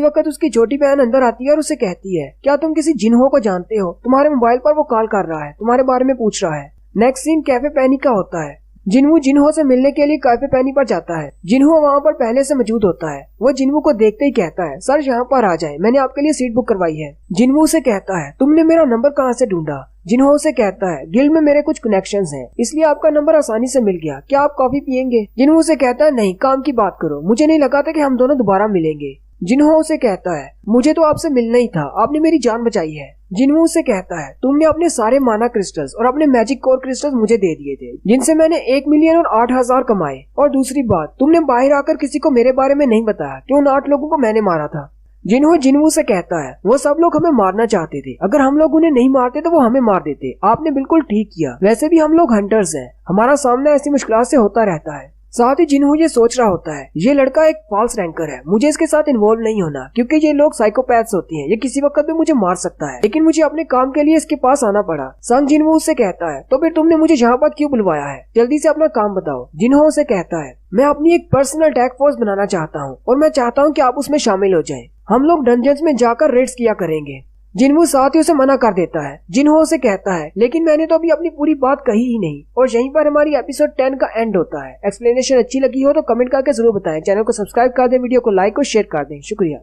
वक्त उसकी छोटी बहन अंदर आती है और उसे कहती है, क्या तुम किसी जिन्हो को जानते हो, तुम्हारे मोबाइल पर वो कॉल कर रहा है, तुम्हारे बारे में पूछ रहा है। नेक्स्ट सीन कैफे पैनी का होता है। जिन्वू जिन्हो से मिलने के लिए कैफे पैनी पर जाता है। जिन्हो वहाँ पर पहले से मौजूद होता है। वो जिन्वू को देखते ही कहता है, सर यहाँ पर आ जाए, मैंने आपके लिए सीट बुक करवाई है। जिन्वू से कहता है, तुमने मेरा नंबर कहाँ से ढूंढा। जिन्हो से कहता है, गिल्ड में मेरे कुछ कनेक्शंस हैं, इसलिए आपका नंबर आसानी से मिल गया, क्या आप कॉफी पियेंगे। जिन्हो से कहता है, नहीं, काम की बात करो, मुझे नहीं लगा था कि हम दोनों दोबारा मिलेंगे। जिन्हो से कहता है, मुझे तो आपसे मिलना ही था, आपने मेरी जान बचाई है। जिन्वू से कहता है, तुमने अपने सारे माना क्रिस्टल्स और अपने मैजिक कोर क्रिस्टल्स मुझे दे दिए थे जिनसे मैंने 1 मिलियन और 8,000 कमाए। और दूसरी बात, तुमने बाहर आकर किसी को मेरे बारे में नहीं बताया कि उन 8 लोगों को मैंने मारा था। जिन्वू से कहता है, वो सब लोग हमें मारना चाहते थे, अगर हम लोग उन्हें नहीं मारते तो वो हमें मार देते। आपने बिल्कुल ठीक किया, वैसे भी हम लोग हंटर्स हैं, हमारा सामना ऐसी मुश्किल से होता रहता है। साथ ही जिन्वू ये सोच रहा होता है, ये लड़का एक फॉल्स रैंकर है, मुझे इसके साथ इन्वॉल्व नहीं होना, क्योंकि ये लोग साइकोपैथ्स होते हैं, ये किसी वक्त भी मुझे मार सकता है, लेकिन मुझे अपने काम के लिए इसके पास आना पड़ा। संग जिन्वू से कहता है, तो फिर तुमने मुझे यहाँ पर क्यों बुलवाया है, जल्दी से अपना काम बताओ। जिन्वू से कहता है, मैं अपनी एक पर्सनल टैक फोर्स बनाना चाहता हूँ और मैं चाहता हूँ कि आप उसमें शामिल हो जाएं। हम लोग डंजन्स में जाकर रेड्स किया करेंगे। जिनवू साथियों से मना कर देता है। जिनहो से कहता है लेकिन मैंने तो अभी अपनी पूरी बात कही ही नहीं। और यहीं पर हमारी एपिसोड 10 का एंड होता है। एक्सप्लेनेशन अच्छी लगी हो तो कमेंट करके जरूर बताएं। चैनल को सब्सक्राइब कर दें, वीडियो को लाइक और शेयर कर दें। शुक्रिया।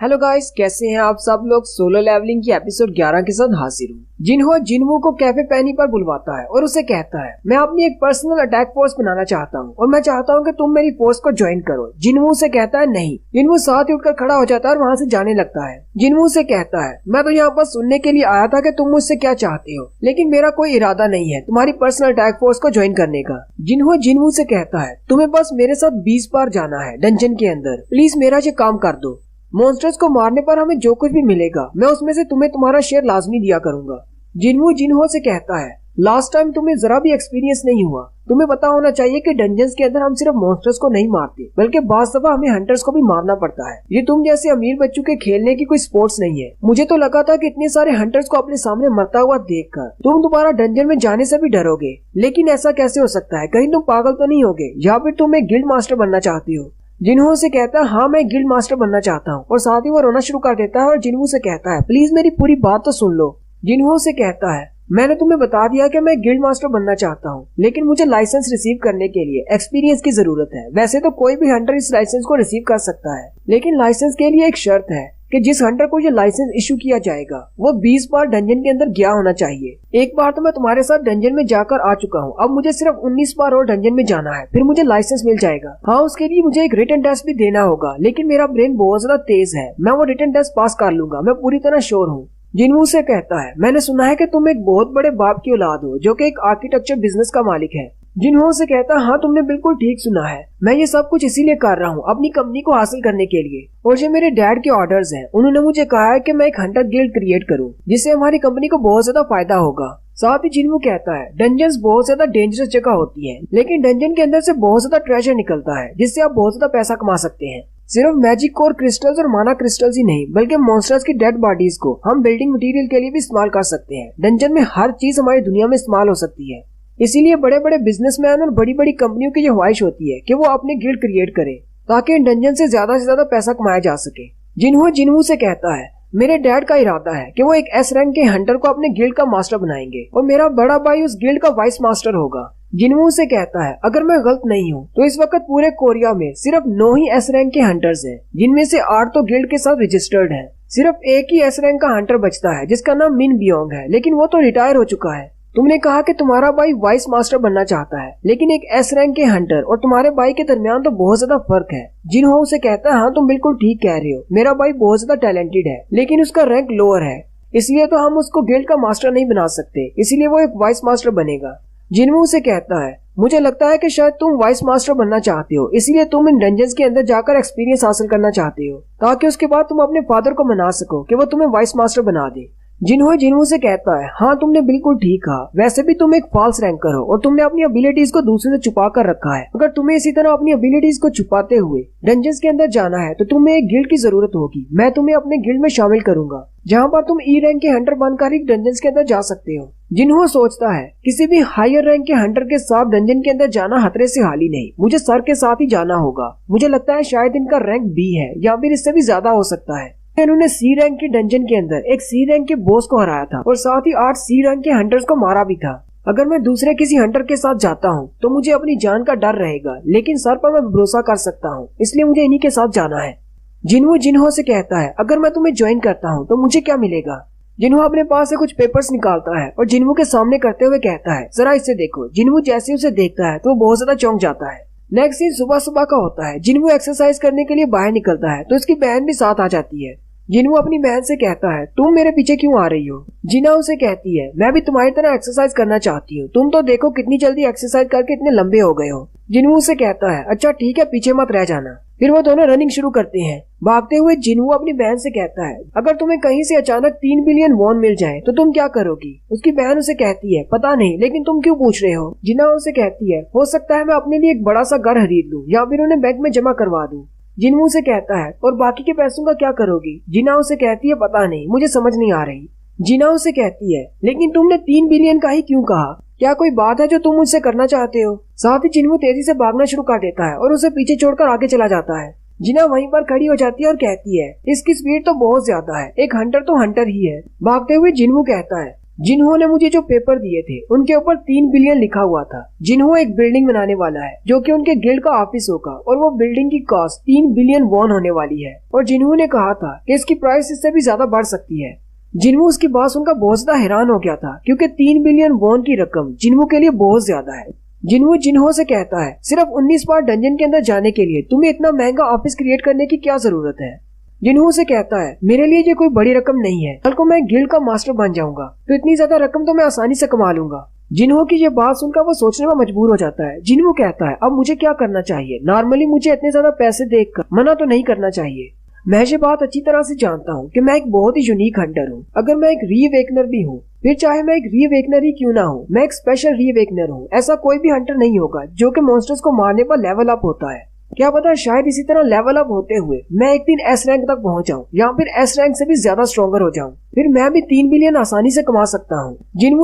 हेलो गाइस, कैसे हैं आप सब लोग। सोलो लेवलिंग की एपिसोड 11 के साथ हाजिर हूँ। जिनहो जिनवू को कैफे पैनी पर बुलवाता है और उसे कहता है मैं अपनी एक पर्सनल अटैक फोर्स बनाना चाहता हूँ और मैं चाहता हूँ कि तुम मेरी फोर्स को ज्वाइन करो। जिनवू से कहता है नहीं। जिनवू साथ ही उठकर खड़ा हो जाता है और वहाँ से जाने लगता है। जिनवू से कहता है मैं तो यहाँ पर सुनने के लिए आया था कि तुम मुझसे क्या चाहते हो, लेकिन मेरा कोई इरादा नहीं है तुम्हारी पर्सनल अटैक फोर्स को ज्वाइन करने का। जिनहो जिनवू से कहता है तुम्हें बस मेरे साथ 20 बार जाना है डंजन के अंदर, प्लीज मेरा ये काम कर दो। मॉन्स्टर्स को मारने पर हमें जो कुछ भी मिलेगा मैं उसमें से तुम्हें तुम्हारा शेयर लाजमी दिया करूंगा। जिनवू जिनहो से कहता है लास्ट टाइम तुम्हें जरा भी एक्सपीरियंस नहीं हुआ। तुम्हें पता होना चाहिए कि डंजन्स के अंदर हम सिर्फ मॉन्स्टर्स को नहीं मारते बल्कि बाज़ दफा हमें हंटर्स को भी मारना पड़ता है। ये तुम जैसे अमीर बच्चों के खेलने की कोई स्पोर्ट्स नहीं है। मुझे तो लगा था कि इतने सारे हंटर्स को अपने सामने मरता हुआ देखकर तुम दोबारा डंजन में जाने से भी डरोगे, लेकिन ऐसा कैसे हो सकता है। कहीं तुम पागल तो नहीं होगे या फिर तुम एक गिल्ड मास्टर बनना चाहती हो। जिनहो से कहता है हाँ मैं गिल्ड मास्टर बनना चाहता हूँ और साथ ही वो रोना शुरू कर देता है और जिनवू से कहता है प्लीज मेरी पूरी बात तो सुन लो। जिनहो से कहता है मैंने तुम्हें बता दिया कि मैं गिल्ड मास्टर बनना चाहता हूँ, लेकिन मुझे लाइसेंस रिसीव करने के लिए एक्सपीरियंस की जरूरत है। वैसे तो कोई भी हंटर इस लाइसेंस को रिसीव कर सकता है, लेकिन लाइसेंस के लिए एक शर्त है कि जिस हंटर को ये लाइसेंस इशू किया जाएगा वो 20 बार डंजन के अंदर गया होना चाहिए। एक बार तो मैं तुम्हारे साथ डंजन में जाकर आ चुका हूँ, अब मुझे सिर्फ 19 बार और डंजन में जाना है, फिर मुझे लाइसेंस मिल जाएगा। हाँ, उसके लिए मुझे एक रिटन टेस्ट भी देना होगा, लेकिन मेरा ब्रेन बहुत ज्यादा तेज है, मैं वो रिटन टेस्ट पास कर लूंगा, मैं पूरी तरह श्योर हूँ। जिनवू से कहता है मैंने सुना है कि तुम एक बहुत बड़े बाप की औलाद हो जो कि एक आर्किटेक्चर बिजनेस का मालिक है। जिनहो से कहता है हाँ तुमने बिल्कुल ठीक सुना है, मैं ये सब कुछ इसीलिए कर रहा हूँ अपनी कंपनी को हासिल करने के लिए, और ये मेरे डैड के ऑर्डर्स हैं। उन्होंने मुझे कहा है कि मैं एक हंटर गिल्ड क्रिएट करूँ जिससे हमारी कंपनी को बहुत ज्यादा फायदा होगा। साथ ही जिनवू कहता है डंजन्स बहुत ज्यादा डेंजरस जगह होती है, लेकिन डंजन के अंदर से बहुत ज्यादा ट्रेजर निकलता है जिससे आप बहुत ज्यादा पैसा कमा सकते हैं। सिर्फ मैजिक कोर क्रिस्टल्स और माना क्रिस्टल्स ही नहीं बल्कि मॉन्स्टर्स की डेड बॉडीज को हम बिल्डिंग मटेरियल के लिए भी इस्तेमाल कर सकते हैं। डंजन में हर चीज हमारी दुनिया में इस्तेमाल हो सकती है, इसीलिए बड़े बड़े बिजनेसमैन और बड़ी बड़ी कंपनियों की यह ख्वाहिश होती है कि वो अपने गिल्ड क्रिएट करें ताकि इन डंजन से ज्यादा पैसा कमाया जा सके। जिनहो जिनवू से कहता है मेरे डैड का इरादा है कि वो एक एस रैंक के हंटर को अपने गिल्ड का मास्टर बनाएंगे और मेरा बड़ा भाई उस गिल्ड का वाइस मास्टर होगा। जिनवू से कहता है अगर मैं गलत नहीं हूँ तो इस वक्त पूरे कोरिया में सिर्फ 9 ही एस रैंक के हंटर्स हैं, जिनमें से 8 तो गिल्ड के साथ रजिस्टर्ड हैं। सिर्फ एक ही एस रैंक का हंटर बचता है जिसका नाम मिन बियोंग है, लेकिन वो तो रिटायर हो चुका है। तुमने कहा कि तुम्हारा भाई वाइस मास्टर बनना चाहता है, लेकिन एक एस रैंक के हंटर और तुम्हारे भाई के दरमियान तो बहुत ज्यादा फर्क है। जिनहो से कहता है हाँ तुम बिल्कुल ठीक कह रहे हो, मेरा भाई बहुत ज्यादा टैलेंटेड है लेकिन उसका रैंक लोअर है, इसलिए तो हम उसको गिल्ड का मास्टर नहीं बना सकते, इसीलिए वो एक वाइस मास्टर बनेगा। जिनवू से कहता है मुझे लगता है कि शायद तुम वाइस मास्टर बनना चाहते हो, इसलिए तुम इन डंजन्स के अंदर जाकर एक्सपीरियंस हासिल करना चाहते हो ताकि उसके बाद तुम अपने फादर को मना सको कि वो तुम्हें वाइस मास्टर बना दे। जिनवू से कहता है हाँ तुमने बिल्कुल ठीक कहा, वैसे भी तुम एक फॉल्स रैंकर हो और तुमने अपनी एबिलिटीज को दूसरे से छुपा कर रखा है। अगर तुम्हें इसी तरह अपनी एबिलिटीज को छुपाते हुए डंजन्स के अंदर जाना है तो तुम्हें एक गिल्ड की जरूरत होगी। मैं तुम्हें अपने गिल्ड में शामिल करूंगा जहाँ पर तुम ई रैंक के हंटर बनकर ही डंजन्स के अंदर जा सकते हो। जिनहो सोचता है किसी भी हायर रैंक के हंटर के साथ डंजन के अंदर जाना खतरे से हाली नहीं, मुझे सर के साथ ही जाना होगा। मुझे लगता है शायद इनका रैंक बी है या फिर इससे भी ज्यादा हो सकता है। इन्होंने सी रैंक की डंजन के अंदर एक सी रैंक के बॉस को हराया था और साथ ही 8 सी रैंक के हंटर्स को मारा भी था। अगर मैं दूसरे किसी हंटर के साथ जाता हूँ तो मुझे अपनी जान का डर रहेगा, लेकिन सर पर मैं भरोसा कर सकता हूँ, इसलिए मुझे इन्हीं के साथ जाना है। जिनवू जिनहो से कहता है अगर मैं तुम्हें ज्वाइन करता हूँ तो मुझे क्या मिलेगा। जिनवू अपने पास से कुछ पेपर्स निकालता है और जिनवू के सामने करते हुए कहता है जरा इसे देखो। जिनवू जैसे ही उसे देखता है तो वो बहुत ज्यादा चौंक जाता है। नेक्स्ट सीन सुबह सुबह का होता है। जिनवू एक्सरसाइज करने के लिए बाहर निकलता है तो उसकी बहन भी साथ आ जाती है। जिनवू अपनी बहन से कहता है तुम मेरे पीछे क्यों आ रही हो। जिना उसे कहती है मैं भी तुम्हारी तरह एक्सरसाइज करना चाहती हूँ, तुम तो देखो कितनी जल्दी एक्सरसाइज करके इतने लंबे हो गए हो। जिनवू उसे कहता है अच्छा ठीक है, पीछे मत रह जाना। फिर वो दोनों रनिंग शुरू करते हैं। भागते हुए जिनवू अपनी बहन से कहता है अगर तुम्हें कहीं से अचानक 3 बिलियन वॉन मिल जाए तो तुम क्या करोगी। उसकी बहन उसे कहती है पता नहीं, लेकिन तुम क्यों पूछ रहे हो। जिना उसे कहती है हो सकता है मैं अपने लिए एक बड़ा सा घर खरीद लूं या फिर उन्हें बैंक में जमा करवा दूं। जिनवू से कहता है और बाकी के पैसों का क्या करोगी। जिना उसे कहती है पता नहीं, मुझे समझ नहीं आ रही। जिना उसे कहती है लेकिन तुमने 3 बिलियन का ही क्यों कहा, क्या कोई बात है जो तुम मुझसे करना चाहते हो। साथ ही जिनवू तेजी से भागना शुरू कर देता है और उसे पीछे छोड़कर आगे चला जाता है। जिन्हा वहीं पर खड़ी हो जाती है और कहती है, इसकी स्पीड तो बहुत ज्यादा है, एक हंटर तो हंटर ही है। भागते हुए जिन्हू कहता है, जिन्हो ने मुझे जो पेपर दिए थे उनके ऊपर 3 बिलियन लिखा हुआ था। जिन्हो एक बिल्डिंग बनाने वाला है जो कि उनके गिल्ड का ऑफिस होगा और वो बिल्डिंग की कॉस्ट 3 बिलियन वॉन होने वाली है और जिन्हो ने कहा था कि इसकी प्राइस इससे भी ज्यादा बढ़ सकती है। जिन्हो उसकी बात सुनकर बहुत ज्यादा हैरान हो गया था क्योंकि 3 बिलियन वॉन की रकम जिन्हो के लिए बहुत ज्यादा है। जिन्हो से कहता है, सिर्फ 19 बार डंजन के अंदर जाने के लिए तुम्हें इतना महंगा ऑफिस क्रिएट करने की क्या जरूरत है। जिन्हो से कहता है, मेरे लिए ये कोई बड़ी रकम नहीं है, कल को मैं गिल्ड का मास्टर बन जाऊंगा तो इतनी ज्यादा रकम तो मैं आसानी से कमा लूंगा। जिन्हो की ये बात सुनकर वो सोचने में मजबूर हो जाता है। जिन्हो कहता है, अब मुझे क्या करना चाहिए। नॉर्मली मुझे इतने ज्यादा पैसे देखकर मना तो नहीं करना चाहिए। मैं ये बात अच्छी तरह से जानता हूँ कि मैं एक बहुत ही यूनिक हंटर हूँ। अगर मैं एक रीअवेकनर भी हूँ, फिर चाहे मैं एक रीअवेकनर ही क्यों ना हूँ, मैं एक स्पेशल रीअवेकनर हूँ। ऐसा कोई भी हंटर नहीं होगा जो कि मॉन्स्टर्स को मारने पर लेवल अप होता है। क्या पता शायद इसी तरह लेवल अप होते हुए मैं एक दिन एस रैंक तक पहुंच जाऊं या फिर एस रैंक से भी ज्यादा स्ट्रॉन्गर हो जाऊं। फिर मैं भी 3 बिलियन आसानी से कमा सकता हूं।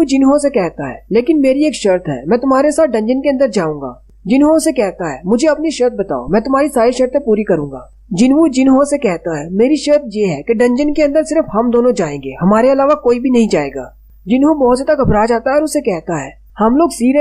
जिन्हो से कहता है, लेकिन मेरी एक शर्त है, मैं तुम्हारे साथ डंजन के अंदर जाऊंगा। जिन्हो से कहता है, मुझे अपनी शर्त बताओ, मैं तुम्हारी सारी शर्तें पूरी करूंगा। जिन्हो से कहता है, मेरी शर्त ये है कि डंजन के अंदर सिर्फ हम दोनों जाएंगे, हमारे अलावा कोई भी नहीं जाएगा। जिन्हो बहुत ज्यादा घबरा जाता है और उसे कहता है, हम लोग सी